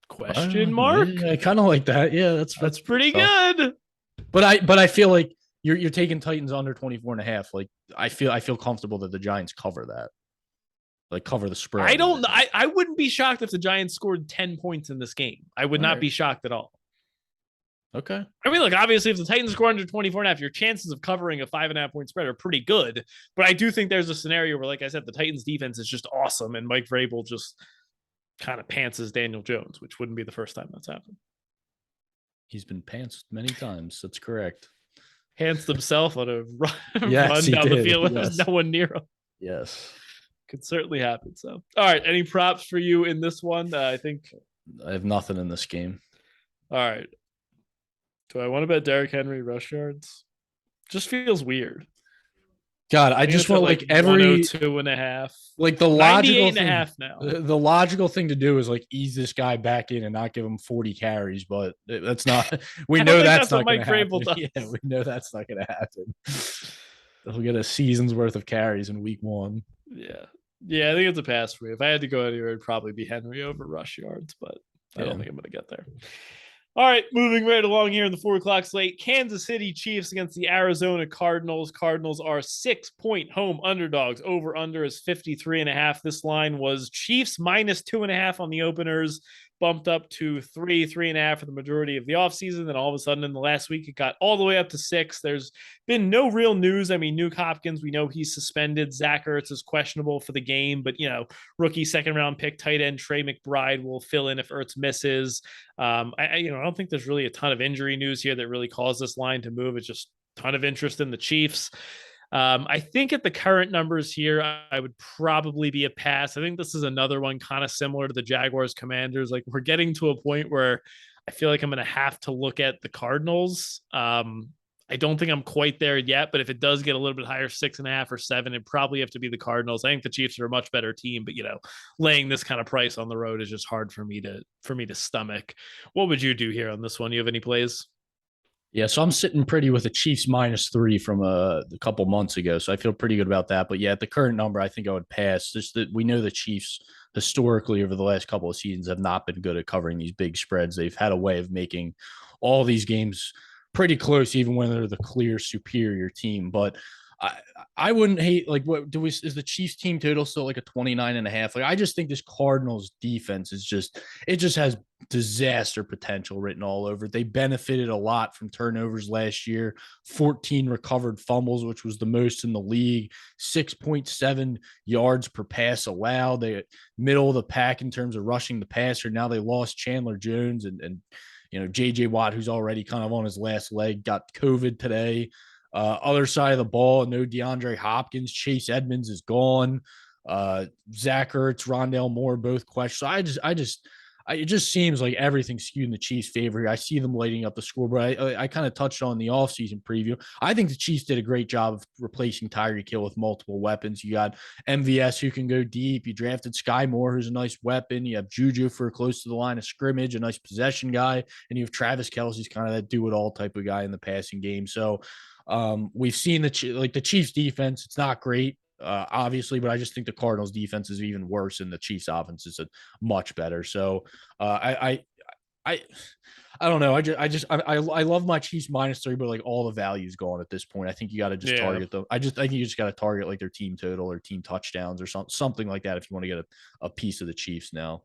Question mark? Yeah, I kind of like that. Yeah, that's pretty good. But I feel like you're taking Titans under 24.5. Like I feel comfortable that the Giants cover that. Like cover the spread. I wouldn't be shocked if the Giants scored 10 points in this game. I would not be shocked at all. Okay. I mean, look, obviously, if the Titans score under 24.5, your chances of covering a 5.5 point spread are pretty good. But I do think there's a scenario where, like I said, the Titans defense is just awesome, and Mike Vrabel just kind of pantses Daniel Jones, which wouldn't be the first time that's happened. He's been pantsed many times. That's correct. Pantsed himself on a run down the field when there's no one near him. Yes. Could certainly happen. So, all right. Any props for you in this one? I think I have nothing in this game. All right. Do I want to bet Derrick Henry rush yards? Just feels weird. God, I just want like every 102.5. Like the logical thing, now. The logical thing to do is like ease this guy back in and not give him 40 carries, but that's not. We know that's not going to happen. Yeah, we know that's not going to happen. He'll get a season's worth of carries in week 1. Yeah, I think it's a pass for me. If I had to go anywhere, it'd probably be Henry over rush yards, but I don't think I'm going to get there. All right, moving right along here in the 4:00 slate. Kansas City Chiefs against the Arizona Cardinals. Cardinals are 6-point home underdogs. Over under is 53.5. This line was Chiefs minus 2.5 on the openers, bumped up to 3.5 for the majority of the offseason. Then all of a sudden in the last week, it got all the way up to 6. There's been no real news. I mean, Nuke Hopkins, we know he's suspended. Zach Ertz is questionable for the game, but rookie second round pick tight end Trey McBride will fill in if Ertz misses. I don't think there's really a ton of injury news here that really caused this line to move. It's just a ton of interest in the Chiefs. I think at the current numbers here, I would probably be a pass. I think this is another one kind of similar to the Jaguars Commanders. Like we're getting to a point where I feel like I'm going to have to look at the Cardinals. I don't think I'm quite there yet, but if it does get a little bit higher, 6.5 or 7, it'd probably have to be the Cardinals. I think the Chiefs are a much better team, but laying this kind of price on the road is just hard for me to stomach. What would you do here on this one? You have any plays? Yeah, so I'm sitting pretty with the Chiefs -3 from a couple months ago, so I feel pretty good about that. But yeah, at the current number, I think I would pass. Just that we know the Chiefs historically over the last couple of seasons have not been good at covering these big spreads. They've had a way of making all these games pretty close, even when they're the clear superior team. But I wouldn't hate is the Chiefs team total still like a 29.5? Like I just think this Cardinals defense is just has disaster potential written all over. They benefited a lot from turnovers last year, 14 recovered fumbles, which was the most in the league, 6.7 yards per pass allowed. They middle of the pack in terms of rushing the passer. Now they lost Chandler Jones and JJ Watt, who's already kind of on his last leg, got COVID today. Other side of the ball, no DeAndre Hopkins. Chase Edmonds is gone. Zach Ertz, Rondale Moore, both questions. So it just seems like everything's skewed in the Chiefs' favor here. I see them lighting up the scoreboard. I kind of touched on the offseason preview. I think the Chiefs did a great job of replacing Tyreek Hill with multiple weapons. You got MVS who can go deep. You drafted Sky Moore, who's a nice weapon. You have Juju for close to the line of scrimmage, a nice possession guy. And you have Travis Kelce's kind of that do-it-all type of guy in the passing game. So we've seen the Chiefs defense. It's not great, obviously, but I just think the Cardinals defense is even worse and the Chiefs offense is much better. So I don't know. I love my Chiefs -3, but like all the value's gone at this point. I think you got to just target them. I think you just got to target like their team total or team touchdowns or something like that if you want to get a piece of the Chiefs now.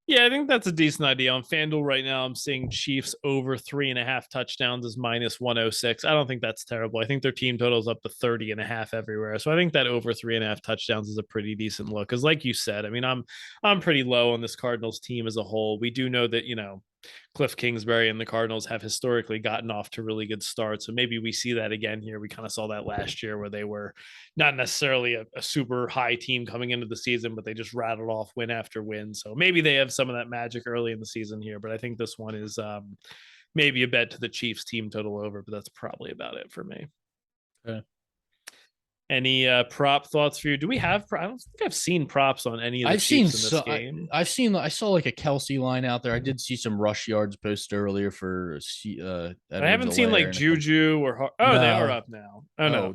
Yeah, I think that's a decent idea. On FanDuel right now, I'm seeing Chiefs over 3.5 touchdowns is minus 106. I don't think that's terrible. I think their team total is up to 30.5 everywhere. So I think that over 3.5 touchdowns is a pretty decent look. Because like you said, I mean, I'm pretty low on this Cardinals team as a whole. We do know that, Cliff Kingsbury and the Cardinals have historically gotten off to really good starts. So maybe we see that again here. We kind of saw that last year where they were not necessarily a super high team coming into the season, but they just rattled off win after win. So maybe they have some of that magic early in the season here. But I think this one is maybe a bet to the Chiefs team total over, but that's probably about it for me. Okay. Any prop thoughts for you? Do we have? I don't think I've seen props on any of the Chiefs in this game. I saw like a Kelsey line out there. I did see some rush yards posted earlier for I haven't seen like Juju or they are up now. Oh no.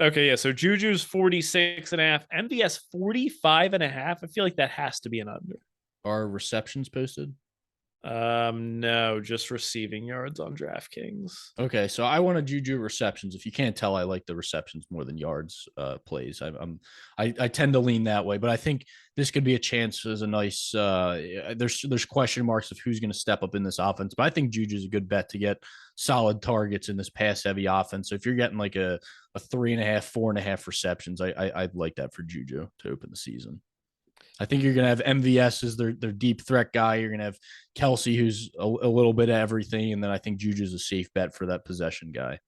Okay, yeah. So Juju's 46.5, MVS 45.5. I feel like that has to be an under. Are receptions posted? No, just receiving yards on DraftKings. Okay, so I want to Juju receptions. If you can't tell, I like the receptions more than yards plays. I tend to lean that way, but I think this could be a chance as a nice. There's question marks of who's going to step up in this offense, but I think Juju's a good bet to get solid targets in this pass heavy offense. So if you're getting like a 3.5, 4.5 receptions, I'd like that for Juju to open the season. I think you're going to have MVS as their deep threat guy. You're going to have Kelsey, who's a little bit of everything. And then I think Juju's a safe bet for that possession guy.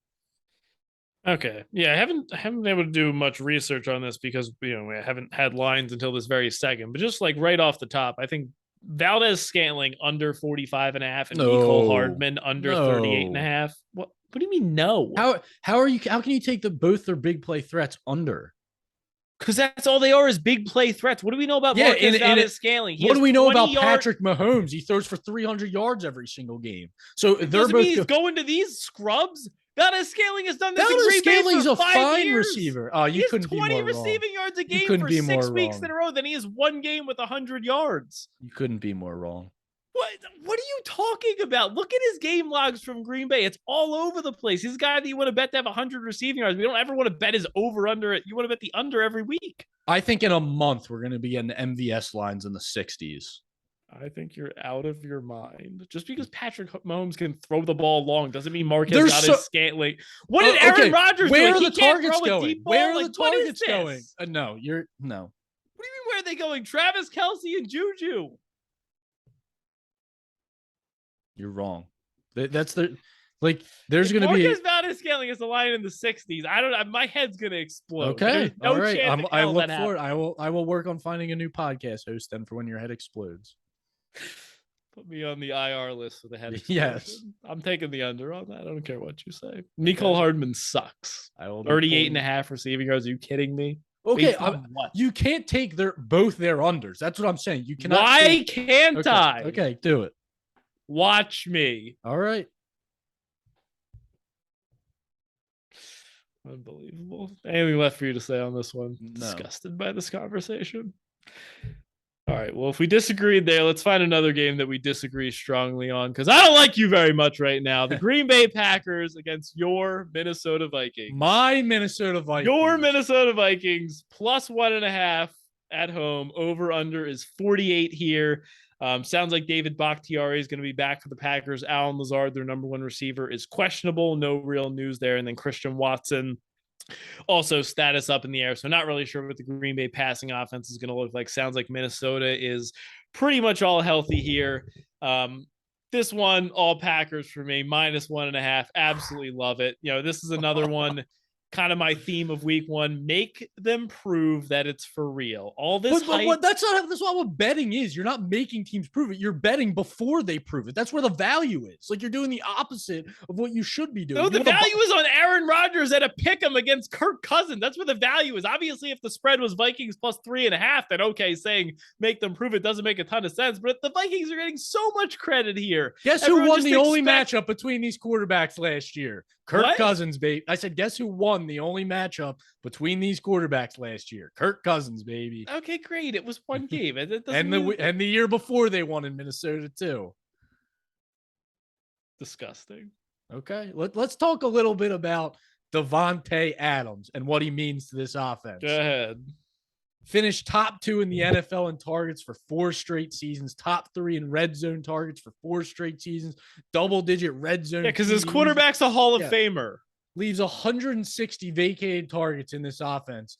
Okay. Yeah, I haven't been able to do much research on this because, we haven't had lines until this very second. But just like right off the top, I think Valdez-Scantling under 45.5 and Mecole Hardman under 38.5. What do you mean no? How can you take both their big play threats under? Because that's all they are is big play threats. What do we know about Marquez Valdez-Scantling? What do we know about Patrick Mahomes? He throws for 300 yards every single game. So they're both he's going to these scrubs. Valdez-Scantling has done this. Valdez-Scantling's a fine receiver. Oh, you couldn't be more wrong. He has 20 receiving yards a game for 6 weeks in a row. Then he has one game with 100 yards. You couldn't be more wrong. What are you talking about? Look at his game logs from Green Bay. It's all over the place. He's a guy that you want to bet to have 100 receiving yards. We don't ever want to bet his over under it. You want to bet the under every week. I think in a month we're going to be getting MVS lines in the 60s. I think you're out of your mind. Just because Patrick Mahomes can throw the ball long doesn't mean Marquez Valdez-Scantling. What did Aaron Rodgers do? Where are the targets going? Where are the targets going? No. What do you mean? Where are they going? Travis Kelce and Juju. You're wrong. That's there's going to be Marquez Valdez-Scantling is a line in the 60s. I don't know. My head's going to explode. Okay. All right. I look forward. I will work on finding a new podcast host then for when your head explodes. Put me on the IR list for the head explosion. Yes. I'm taking the under on that. I don't care what you say. Mecole Hardman sucks. 38.5 receiving yards. Are you kidding me? Okay, you can't take both their unders. That's what I'm saying. You cannot. Why can't I? Okay, do it. Watch me. All right. Unbelievable. Anything left for you to say on this one? No. Disgusted by this conversation. All right. Well, if we disagreed there, let's find another game that we disagree strongly on because I don't like you very much right now. The Green Bay Packers against your Minnesota Vikings. My Minnesota Vikings. Your Minnesota Vikings plus 1.5 at home. Over under is 48 here. Sounds like David Bakhtiari is going to be back for the Packers. Allen Lazard, their number one receiver, is questionable. No real news there. And then Christian Watson, also status up in the air. So not really sure what the Green Bay passing offense is going to look like. Sounds like Minnesota is pretty much all healthy here. This one, all Packers for me, minus 1.5. Absolutely love it. This is another one. Kind of my theme of week one, make them prove that it's for real. All this hype, that's not what betting is. You're not making teams prove it. You're betting before they prove it. That's where the value is. Like you're doing the opposite of what you should be doing. No, the value is on Aaron Rodgers at a pick 'em against Kirk Cousins. That's where the value is. Obviously, if the spread was Vikings plus 3.5, then okay, saying make them prove it doesn't make a ton of sense. But the Vikings are getting so much credit here. Guess who won the only matchup between these quarterbacks last year? Kirk Cousins, baby. I said, guess who won the only matchup between these quarterbacks last year? Kirk Cousins, baby. Okay, great. It was one game. And the year before they won in Minnesota, too. Disgusting. Okay, let's talk a little bit about Devontae Adams and what he means to this offense. Go ahead. finished top 2 in the NFL in targets for 4 straight seasons, top 3 in red zone targets for 4 straight seasons, double-digit red zone. Yeah, because his quarterback's a Hall of Famer. Leaves 160 vacated targets in this offense.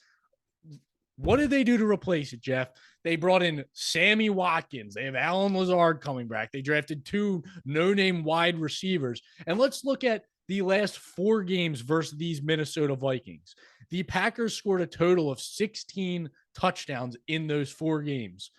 What did they do to replace it, Jeff? They brought in Sammy Watkins. They have Alan Lazard coming back. They drafted 2 no-name wide receivers. And let's look at the last 4 games versus these Minnesota Vikings. The Packers scored a total of 16 touchdowns in those 4 games.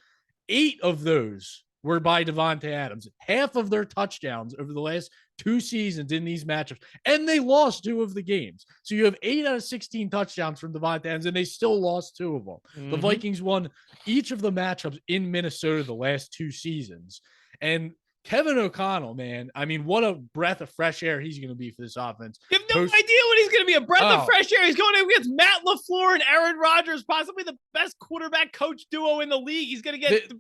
8 of those were by Devontae Adams. Half of their touchdowns over the last 2 seasons in these matchups, and they lost 2 of the games. So you have 8 out of 16 touchdowns from Devontae Adams, and they still lost 2 of them. Mm-hmm. The Vikings won each of the matchups in Minnesota the last 2 seasons. And Kevin O'Connell, man, I mean, what a breath of fresh air he's going to be for this offense. You have no idea what he's going to be. A breath of fresh air. He's going against Matt LaFleur and Aaron Rodgers, possibly the best quarterback coach duo in the league. He's going to get...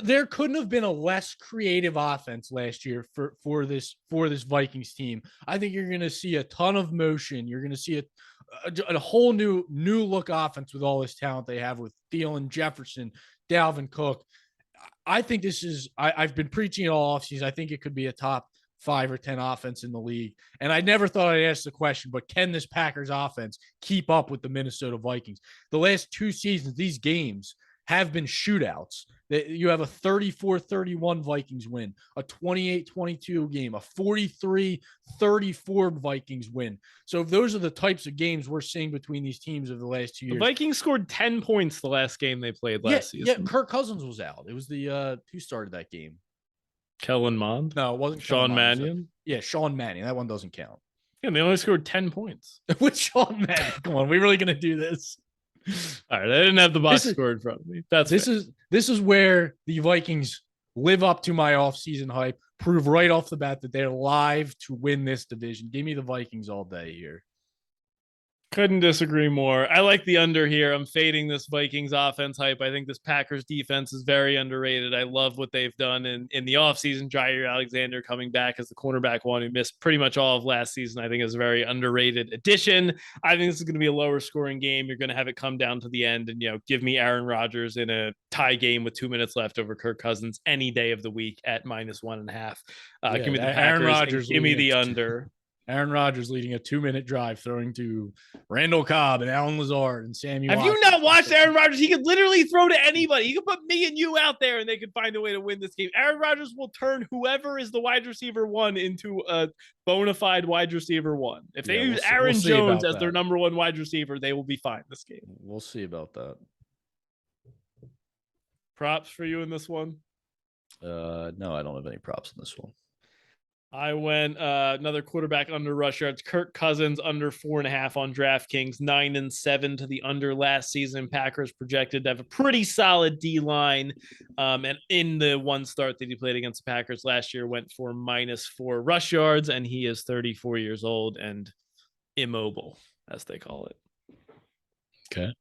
There couldn't have been a less creative offense last year for this Vikings team. I think you're going to see a ton of motion. You're going to see a whole new look offense with all this talent they have with Thielen, Jefferson, Dalvin Cook. I think this is I've been preaching it all offseason. I think it could be a top 5 or 10 offense in the league. And I never thought I'd ask the question, but can this Packers offense keep up with the Minnesota Vikings? The last 2 seasons, these games have been shootouts. You have a 34-31 Vikings win, a 28-22 game, a 43-34 Vikings win. So those are the types of games we're seeing between these teams over the last 2 years. The Vikings scored 10 points the last game they played last season. Yeah, Kirk Cousins was out. It was the who started that game? Kellen Mond? No, it wasn't Sean Mannion. Yeah, Sean Mannion. That one doesn't count. Yeah, they only scored 10 points. With Sean Mannion. Come on, we really going to do this? All right, I didn't have the box score in front of me. This is where the Vikings live up to my offseason hype, prove right off the bat that they're live to win this division. Give me the Vikings all day here. Couldn't disagree more. I like the under here. I'm fading this Vikings offense hype. I think this Packers defense is very underrated. I love what they've done in the offseason. Jair Alexander coming back as the cornerback one who missed pretty much all of last season, I think is a very underrated addition. I think this is going to be a lower scoring game. You're going to have it come down to the end and, give me Aaron Rodgers in a tie game with 2 minutes left over Kirk Cousins any day of the week at -1.5. Give me the Packers. Aaron Rodgers. Give me the under. Aaron Rodgers leading a 2-minute drive, throwing to Randall Cobb and Alan Lazard and Sammy Have Watkins. You not watched Aaron Rodgers? He could literally throw to anybody. He could put me and you out there and they could find a way to win this game. Aaron Rodgers will turn whoever is the wide receiver 1 into a bona fide wide receiver 1. If they use Aaron Jones as their number 1 wide receiver, they will be fine this game. We'll see about that. Props for you in this one? No, I don't have any props in this one. I went another quarterback under rush yards. Kirk Cousins under 4.5 on DraftKings, 9-7 to the under last season. Packers projected to have a pretty solid D line. And in the one start that he played against the Packers last year, went for -4 rush yards, and he is 34 years old and immobile, as they call it. Okay.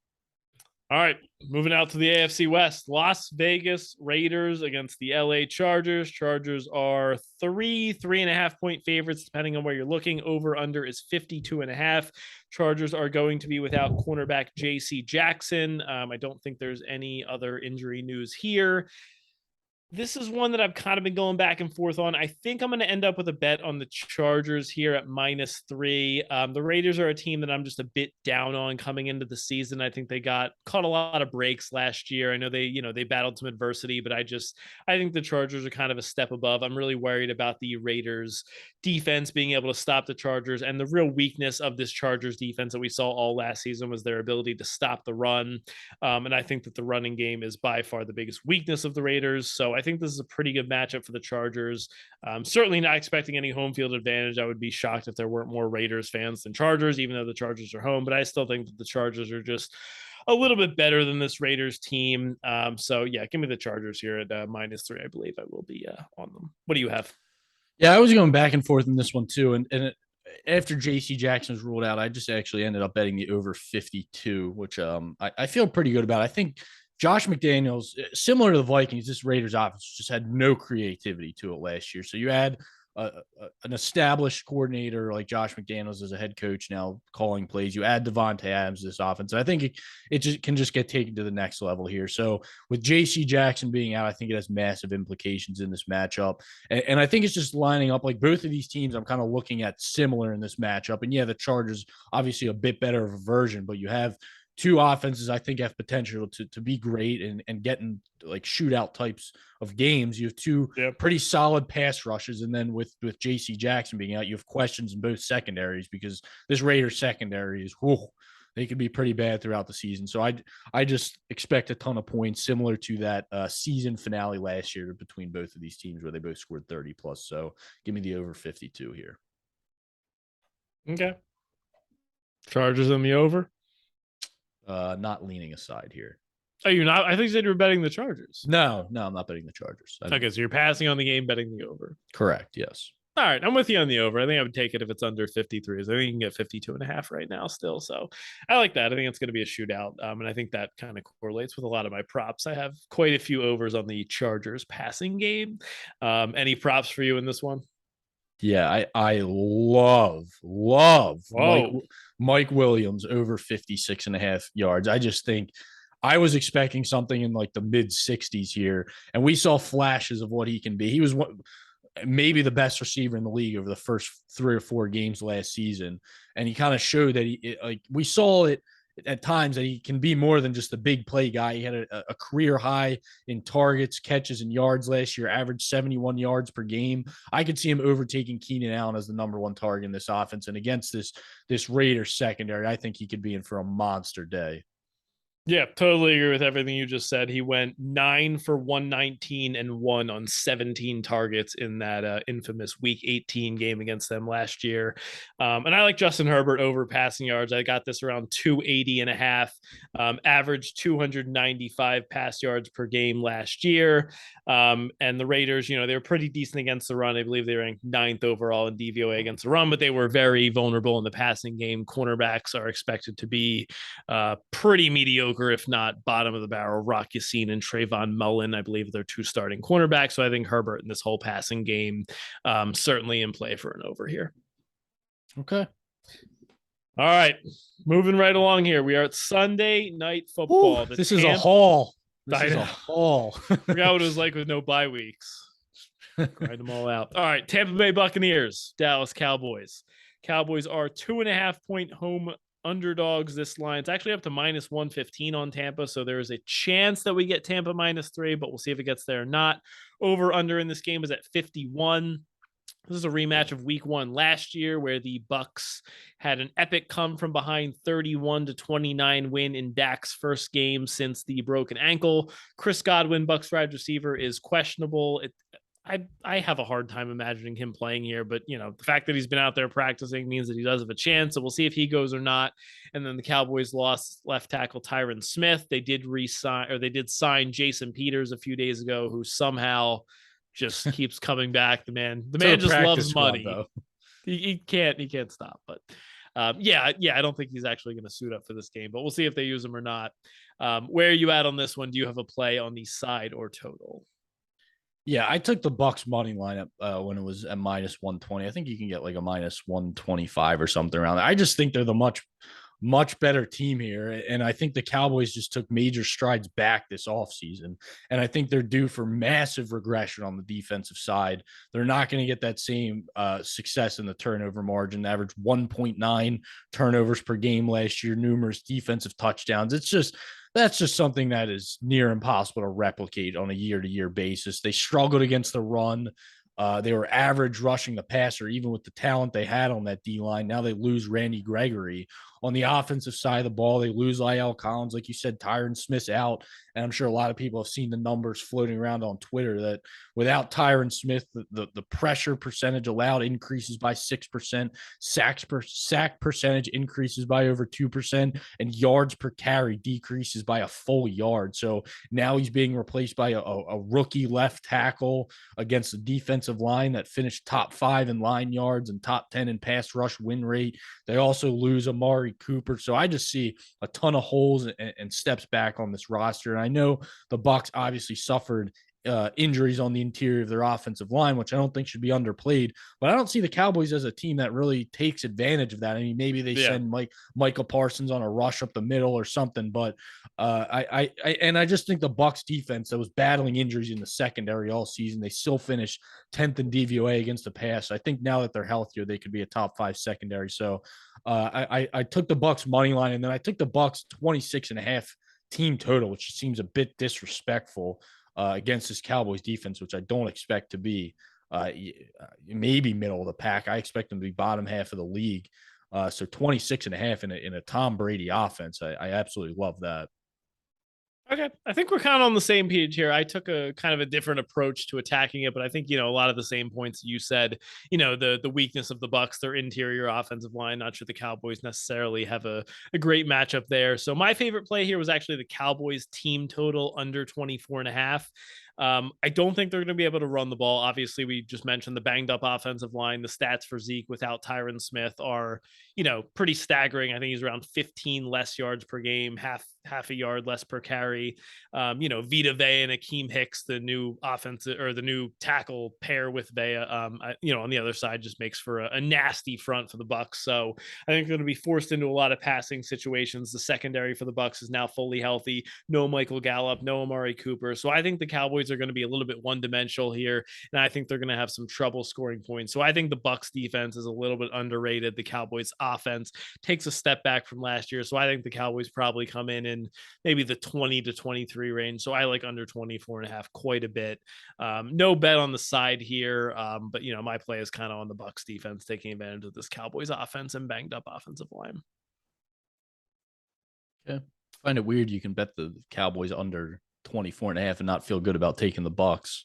All right, moving out to the AFC West. Las Vegas Raiders against the LA Chargers. Chargers are 3.5 point favorites, depending on where you're looking. Over under is 52.5. Chargers are going to be without cornerback J.C. Jackson. I don't think there's any other injury news here. This is one that I've kind of been going back and forth on. I think I'm going to end up with a bet on the Chargers here at -3. The Raiders are a team that I'm just a bit down on coming into the season. I think they caught a lot of breaks last year. I know they battled some adversity, but I think the Chargers are kind of a step above. I'm really worried about the Raiders defense being able to stop the Chargers, and the real weakness of this Chargers defense that we saw all last season was their ability to stop the run. And I think that the running game is by far the biggest weakness of the Raiders. So I think this is a pretty good matchup for the Chargers. Certainly not expecting any home field advantage. I would be shocked if there weren't more Raiders fans than Chargers, even though the Chargers are home. But I still think that the Chargers are just a little bit better than this Raiders team. So yeah, give me the Chargers here at -3. I believe I will be on them. What do you have? Yeah, I was going back and forth in this one too. And after J.C. Jackson was ruled out, I just actually ended up betting the over 52, which I feel pretty good about. I think Josh McDaniels, similar to the Vikings, this Raiders offense just had no creativity to it last year. So you add an established coordinator like Josh McDaniels as a head coach now calling plays. You add Devontae Adams to this offense. I think it just can just get taken to the next level here. So with J.C. Jackson being out, I think it has massive implications in this matchup. And I think it's just lining up like both of these teams I'm kind of looking at similar in this matchup. And yeah, the Chargers obviously a bit better of a version, but you have two offenses I think have potential to be great and getting like shootout types of games. You have two pretty solid pass rushes, and then with J.C. Jackson being out, you have questions in both secondaries because this Raiders secondary is they could be pretty bad throughout the season. So I just expect a ton of points similar to that season finale last year between both of these teams where they both scored 30 plus. So give me the over 52 here. Okay. Chargers on the over. Not leaning aside here. Oh, you're not? I think you said you were betting the Chargers. No, I'm not betting the Chargers. Okay, so you're passing on the game, betting the over. Correct, yes. All right, I'm with you on the over. I think I would take it if it's under 53. So I think you can get 52.5 right now still. So I like that. I think it's going to be a shootout. And I think that kind of correlates with a lot of my props. I have quite a few overs on the Chargers passing game. Any props for you in this one? Yeah, I love Mike Williams over 56.5 yards. I just think I was expecting something in like the mid 60s here, and we saw flashes of what he can be. He was maybe the best receiver in the league over the first 3 or 4 games last season, and he kind of showed that we saw it at times that he can be more than just a big play guy. He had a career high in targets, catches, and yards last year, averaged 71 yards per game. I could see him overtaking Keenan Allen as the number 1 target in this offense. And against this Raiders secondary, I think he could be in for a monster day. Yeah, totally agree with everything you just said. He went 9 for 119 and 1 on 17 targets in that infamous Week 18 game against them last year. And I like Justin Herbert over passing yards. I got this around 280.5, averaged 295 pass yards per game last year. And the Raiders, they were pretty decent against the run. I believe they ranked 9th overall in DVOA against the run, but they were very vulnerable in the passing game. Cornerbacks are expected to be pretty mediocre, if not bottom of the barrel. Rock Ya-Sin and Trayvon Mullen, I believe they're 2 starting cornerbacks. So I think Herbert in this whole passing game certainly in play for an over here. Okay. All right. Moving right along here. We are at Sunday Night Football. This is a haul. Forgot what it was like with no bye weeks. Grind them all out. All right. Tampa Bay Buccaneers, Dallas Cowboys. Cowboys are 2.5-point home underdogs. This line, it's actually up to minus 115 on Tampa, so there is a chance that we get Tampa -3, but we'll see if it gets there or not. Over under in this game is at 51. This is a rematch of Week 1 last year, where the Bucs had an epic come from behind 31-29 win in Dak's first game since the broken ankle. Chris Godwin, Bucs wide receiver, is questionable. I have a hard time imagining him playing here, but the fact that he's been out there practicing means that he does have a chance. So we'll see if he goes or not. And then the Cowboys lost left tackle Tyron Smith. They did sign Jason Peters a few days ago, who somehow just keeps coming back. The man just loves money. He can't stop. But I don't think he's actually going to suit up for this game, but we'll see if they use him or not. Where are you at on this one? Do you have a play on the side or total? Yeah, I took the Bucs money line up when it was at minus 120. I think you can get like a minus 125 or something around there. I just think they're the much better team here. And I think the Cowboys just took major strides back this offseason. And I think they're due for massive regression on the defensive side. They're not going to get that same success in the turnover margin. Average 1.9 turnovers per game last year, numerous defensive touchdowns. That's just something that is near impossible to replicate on a year-to-year basis. They struggled against the run. They were average rushing the passer, even with the talent they had on that D-line. Now they lose Randy Gregory. On the offensive side of the ball, they lose La'el Collins. Like you said, Tyron Smith's out. And I'm sure a lot of people have seen the numbers floating around on Twitter that without Tyron Smith, the pressure percentage allowed increases by 6%, sack percentage increases by over 2%, and yards per carry decreases by a full yard. So now he's being replaced by a rookie left tackle against a defensive line that finished top 5 in line yards and top 10 in pass rush win rate. They also lose Amari Cooper. So I just see a ton of holes and steps back on this roster. And I know the Bucs obviously suffered injuries on the interior of their offensive line, which I don't think should be underplayed. But I don't see the Cowboys as a team that really takes advantage of that. I mean, maybe they send Michael Parsons on a rush up the middle or something. But I just think the Bucs defense that was battling injuries in the secondary all season, they still finished 10th in DVOA against the pass. I think now that they're healthier, they could be a top 5 secondary. So I took the Bucs money line, and then I took the Bucs 26.5 team total, which seems a bit disrespectful against this Cowboys defense, which I don't expect to be maybe middle of the pack. I expect them to be bottom half of the league. So 26.5 in a Tom Brady offense. I absolutely love that. Okay. I think we're kind of on the same page here. I took a kind of a different approach to attacking it, but I think, a lot of the same points you said, the weakness of the Bucs, their interior offensive line. Not sure the Cowboys necessarily have a great matchup there. So my favorite play here was actually the Cowboys team total under 24.5. I don't think they're going to be able to run the ball. Obviously, we just mentioned the banged up offensive line. The stats for Zeke without Tyron Smith are, pretty staggering. I think he's around 15 less yards per game, half a yard less per carry. Vita Vea and Akeem Hicks, the new offensive or the new tackle pair with Vea, on the other side just makes for a nasty front for the Bucs. So I think they're going to be forced into a lot of passing situations. The secondary for the Bucs is now fully healthy. No Michael Gallup, no Amari Cooper. So I think the Cowboys are going to be a little bit one-dimensional here, and I think they're going to have some trouble scoring points. So I think the Bucs defense is a little bit underrated. The Cowboys offense takes a step back from last year. So I think the Cowboys probably come in maybe the 20 to 23 range. So I like under 24.5 quite a bit. No bet on the side here. But my play is kind of on the Bucs defense, taking advantage of this Cowboys offense and banged up offensive line. Yeah. I find it weird you can bet the Cowboys under 24.5 and not feel good about taking the Bucs.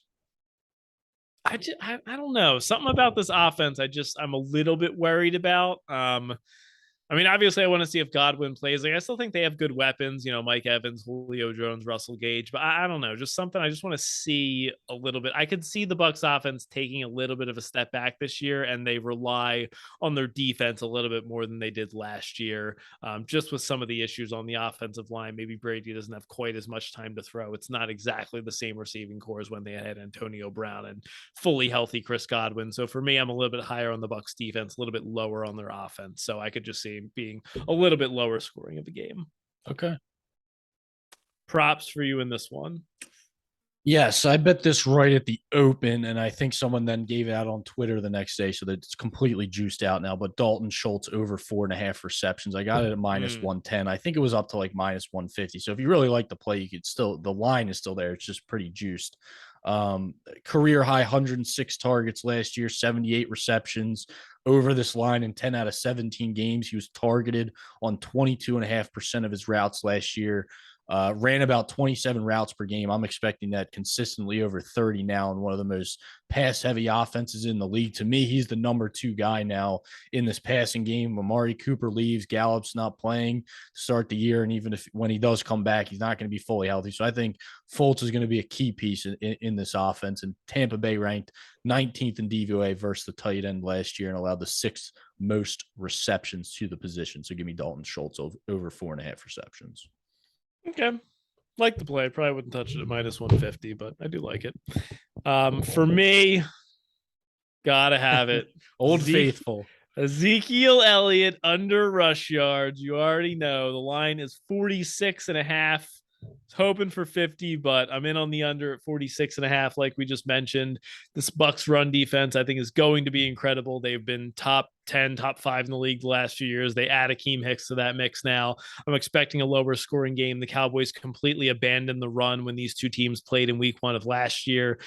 I don't know. Something about this offense I'm a little bit worried about. Obviously, I want to see if Godwin plays. I still think they have good weapons, Mike Evans, Julio Jones, Russell Gage. But I don't know, just something I just want to see a little bit. I could see the Bucs offense taking a little bit of a step back this year, and they rely on their defense a little bit more than they did last year. Just with some of the issues on the offensive line, maybe Brady doesn't have quite as much time to throw. It's not exactly the same receiving core as when they had Antonio Brown and fully healthy Chris Godwin. So for me, I'm a little bit higher on the Bucs defense, a little bit lower on their offense. So I could just see being a little bit lower scoring of the game. Okay. Props for you in this one. Yes, I bet this right at the open, and I think someone then gave it out on Twitter the next day, so that it's completely juiced out now. But Dalton Schultz over 4.5 receptions. I got it at minus 110. I think it was up to like minus 150. So if you really like the play, you could still, the line is still there. It's just pretty juiced. Career high 106 targets last year, 78 receptions over this line in 10 out of 17 games. He was targeted on 22.5% of his routes last year. Ran about 27 routes per game. I'm expecting that consistently over 30 now, and one of the most pass-heavy offenses in the league. To me, he's the number 2 guy now in this passing game. Amari Cooper leaves, Gallup's not playing to start the year, and even if when he does come back, he's not going to be fully healthy. So I think Fultz is going to be a key piece in this offense. And Tampa Bay ranked 19th in DVOA versus the tight end last year and allowed the 6th most receptions to the position. So give me Dalton Schultz over 4.5 receptions. Okay. Like the play. Probably wouldn't touch it at minus 150, but I do like it. For me, gotta have it. Old Faithful. Ezekiel Elliott under rush yards. You already know the line is 46.5. Hoping for 50, but I'm in on the under at 46.5. Like we just mentioned, this Bucs run defense, I think, is going to be incredible. They've been top 10, top 5 in the league the last few years. They add Akeem Hicks to that mix now. I'm expecting a lower scoring game. The Cowboys completely abandoned the run when these two teams played in week 1 of last year.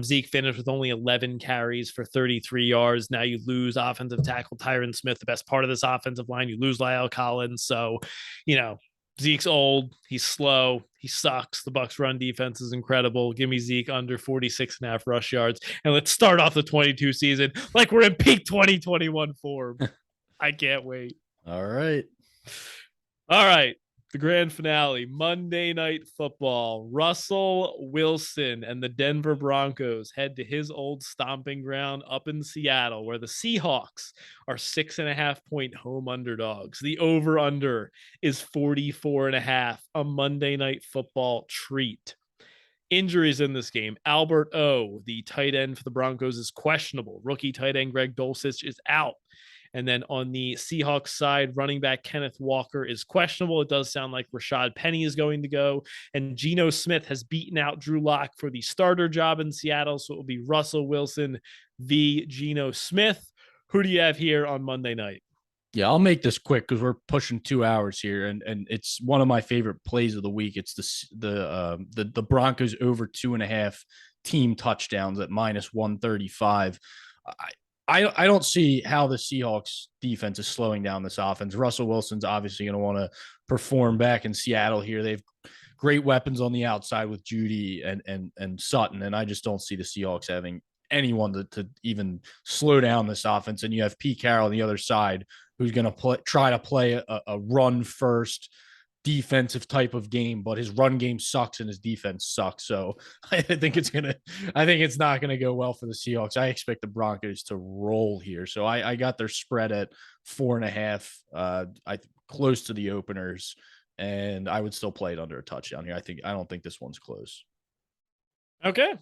Zeke finished with only 11 carries for 33 yards. Now you lose offensive tackle Tyron Smith, the best part of this offensive line. You lose Lyle Collins. So, Zeke's old. He's slow. He sucks. The Bucs run defense is incredible. Give me Zeke under 46.5 rush yards. And let's start off the 22 season like we're in peak 2021 form. I can't wait. All right. The grand finale, Monday Night Football. Russell Wilson and the Denver Broncos head to his old stomping ground up in Seattle, where the Seahawks are 6.5-point home underdogs. The over-under is 44.5, a Monday Night Football treat. Injuries in this game. Albert O, the tight end for the Broncos, is questionable. Rookie tight end Greg Dulcich is out. And then on the Seahawks side, running back Kenneth Walker is questionable. It does sound like Rashad Penny is going to go. And Geno Smith has beaten out Drew Lock for the starter job in Seattle. So it will be Russell Wilson v. Geno Smith. Who do you have here on Monday night? Yeah, I'll make this quick because we're pushing 2 hours here, and it's one of my favorite plays of the week. It's the Broncos over 2.5 team touchdowns at -135. I don't see how the Seahawks defense is slowing down this offense. Russell Wilson's obviously going to want to perform back in Seattle here. They've great weapons on the outside with Judy and Sutton, and I just don't see the Seahawks having anyone to even slow down this offense. And you have Pete Carroll on the other side, who's going to try to play a run first defensive type of game, but his run game sucks and his defense sucks. So I think it's not going to go well for the Seahawks. I expect the Broncos to roll here. So I got their spread at 4.5, close to the openers, and I would still play it under a touchdown here. I don't think this one's close. Okay.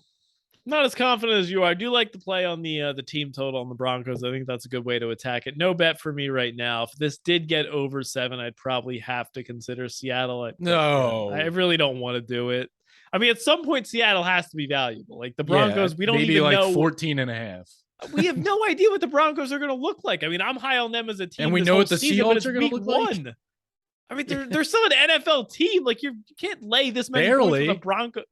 Not as confident as you are. I do like the play on the team total on the Broncos. I think that's a good way to attack it. No bet for me right now. If this did get over 7, I'd probably have to consider Seattle. No, I really don't want to do it. I mean, at some point, Seattle has to be valuable. Like the Broncos, we don't even know 14.5. We have no idea what the Broncos are going to look like. I mean, I'm high on them as a team, and we know what the Seahawks are going to look like. I mean, they're still an NFL team. Like you can't lay this many points for the Broncos.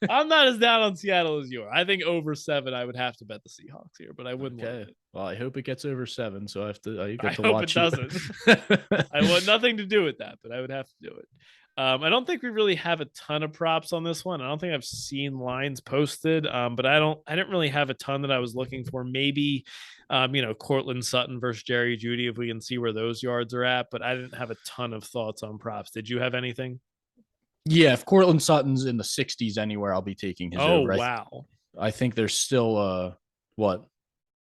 I'm not as down on Seattle as you are. I think over 7, I would have to bet the Seahawks here, but I wouldn't. Okay. Well, I hope it gets over 7, so I have to. I hope watch it doesn't. I want nothing to do with that, but I would have to do it. I don't think we really have a ton of props on this one. I don't think I've seen lines posted, but I didn't really have a ton that I was looking for. Maybe, Cortland Sutton versus Jerry Jeudy, if we can see where those yards are at, but I didn't have a ton of thoughts on props. Did you have anything? Yeah, if Cortland Sutton's in the 60s anywhere, I'll be taking his over. Wow. I think there's still what?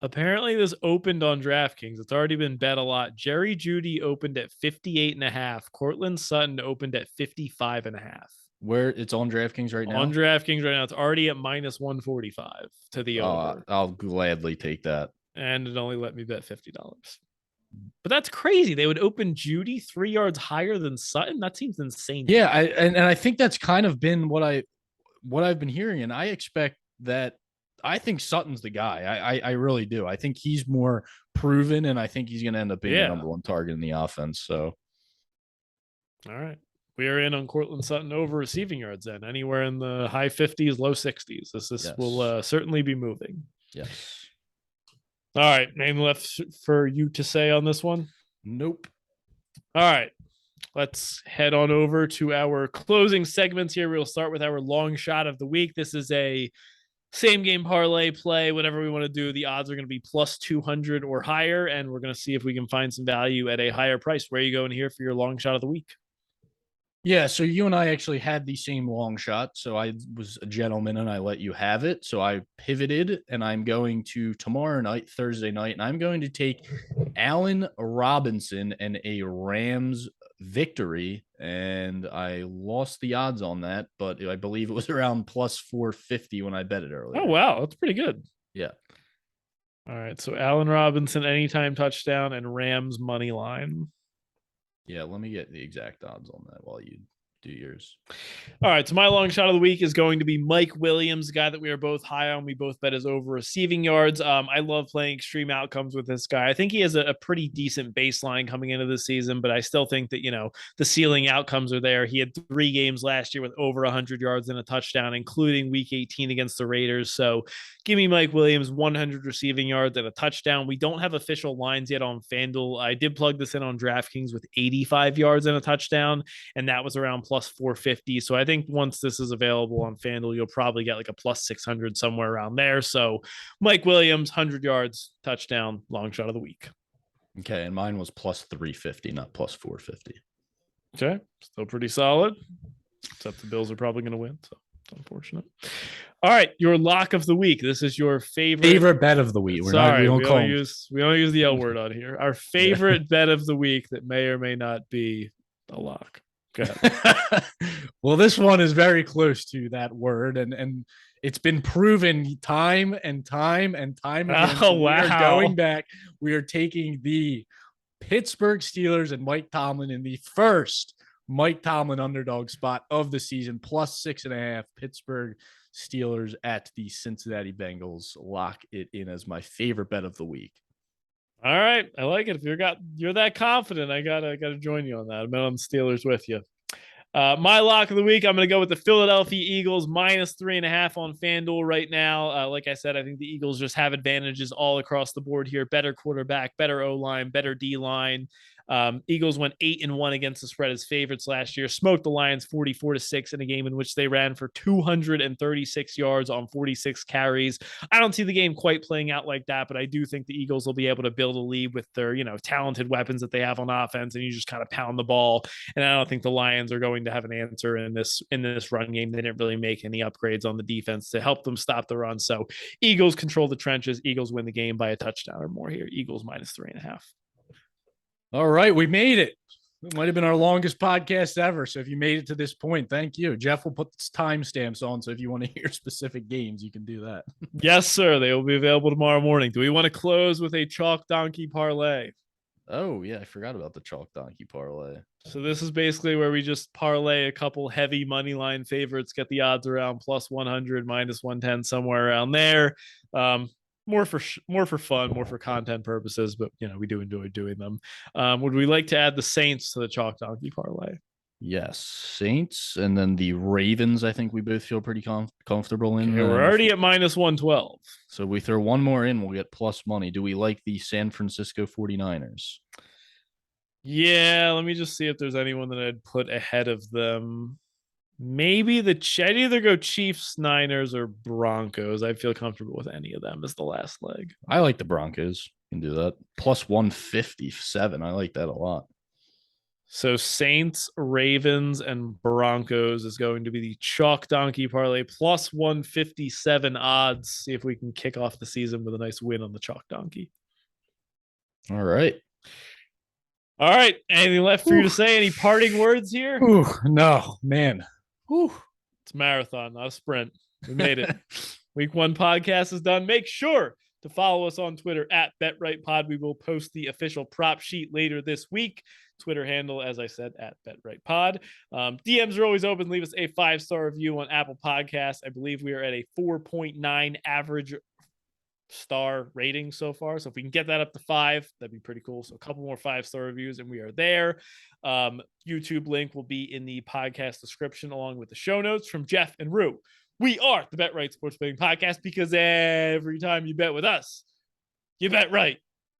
Apparently this opened on DraftKings. It's already been bet a lot. Jerry Jeudy opened at 58.5. Cortland Sutton opened at 55.5. Where it's on DraftKings right now? On DraftKings right now. It's already at -145 to the over. I'll gladly take that. And it only let me bet $50. But that's crazy. They would open Jeudy 3 yards higher than Sutton. That seems insane. Yeah, I think that's kind of been what I've been hearing, and I expect that. I think Sutton's the guy. I really do. I think he's more proven, and I think he's going to end up being the number 1 target in the offense. So, all right, we are in on Cortland Sutton over receiving yards. Then anywhere in the high 50s, low 60s. This will certainly be moving. Yes. All right, anything left for you to say on this one? Nope. All right, let's head on over to our closing segments here. We'll start with our long shot of the week. This is a same game parlay play. Whatever we want to do, the odds are going to be +200 or higher, and we're going to see if we can find some value at a higher price. Where are you going here for your long shot of the week? Yeah, so you and I actually had the same long shot. So I was a gentleman and I let you have it. So I pivoted and I'm going to tomorrow night, Thursday night, and I'm going to take Allen Robinson and a Rams victory. And I lost the odds on that, but I believe it was around +450 when I bet it earlier. Oh, wow. That's pretty good. Yeah. All right. So Allen Robinson, anytime touchdown, and Rams money line. Yeah, let me get the exact odds on that while you do yours. All right, so my long shot of the week is going to be Mike Williams, the guy that we are both high on. We both bet his over receiving yards. I love playing extreme outcomes with this guy. I think he has a pretty decent baseline coming into the season, but I still think that, the ceiling outcomes are there. He had 3 games last year with over 100 yards and a touchdown, including week 18 against the Raiders. So give me Mike Williams, 100 receiving yards and a touchdown. We don't have official lines yet on FanDuel. I did plug this in on DraftKings with 85 yards and a touchdown, and that was around +450. So I think once this is available on FanDuel, you'll probably get like a +600 somewhere around there. So Mike Williams, 100 yards, touchdown, long shot of the week. Okay, and mine was +350, not +450. Okay, still pretty solid, except the Bills are probably going to win, so it's unfortunate. All right, your lock of the week. This is your favorite bet of the week. We don't use the L word on here. Our favorite bet of the week that may or may not be a lock. Go ahead. Well, this one is very close to that word, and it's been proven time and time and time again. Oh, So we are going wow. back. We are taking the Pittsburgh Steelers and Mike Tomlin in the first Mike Tomlin underdog spot of the season, plus 6.5. Pittsburgh Steelers at the Cincinnati Bengals. Lock it in as my favorite bet of the week. All right, I like it. If you're that confident, I gotta join you on that. I'm on the Steelers with you. My lock of the week, I'm going to go with the Philadelphia Eagles minus 3.5 on FanDuel right now. Like I said, I think the Eagles just have advantages all across the board here. Better quarterback, better O-line, better D-line. Eagles went 8-1 against the spread as favorites last year, smoked the Lions 44-6 in a game in which they ran for 236 yards on 46 carries. I don't see the game quite playing out like that, but I do think the Eagles will be able to build a lead with their, talented weapons that they have on offense, and you just kind of pound the ball. And I don't think the Lions are going to have an answer in this run game. They didn't really make any upgrades on the defense to help them stop the run. So Eagles control the trenches. Eagles win the game by a touchdown or more here. Eagles minus 3.5. All right, we made it. It might have been our longest podcast ever. So if you made it to this point, thank you. Jeff will put timestamps on. So if you want to hear specific games, you can do that. Yes, sir. They will be available tomorrow morning. Do we want to close with a chalk donkey parlay? Oh, yeah. I forgot about the chalk donkey parlay. So this is basically where we just parlay a couple heavy money line favorites, get the odds around plus 100, minus 110, somewhere around there. More for fun, more for content purposes, but we do enjoy doing them. Would we like to add the Saints to the chalk donkey parlay? Yes, Saints, and then the Ravens. I think we both feel pretty comfortable in. Okay, we're already at minus 112. So we throw one more in, we'll get plus money. Do we like the San Francisco 49ers? Yeah, let me just see if there's anyone that I'd put ahead of them. Maybe I'd either go Chiefs, Niners, or Broncos. I feel comfortable with any of them as the last leg. I like the Broncos. You can do that. Plus 157. I like that a lot. So Saints, Ravens, and Broncos is going to be the chalk donkey parlay, plus 157 odds. See if we can kick off the season with a nice win on the chalk donkey. All right. All right. Anything left for you to say? Any parting words here? No, man. It's a marathon, not a sprint. We made it. Week 1 podcast is done. Make sure to follow us on Twitter at BetRightPod. We will post the official prop sheet later this week. Twitter handle, as I said, at BetRightPod. DMs are always open. Leave us a 5-star review on Apple Podcasts. I believe we are at a 4.9 average star rating so far. So if we can get that up to 5, that'd be pretty cool. So a couple more 5-star reviews and we are there. YouTube link will be in the podcast description along with the show notes from Jeff and Rue. We are the Bet Right Sports Betting Podcast because every time you bet with us, you bet right.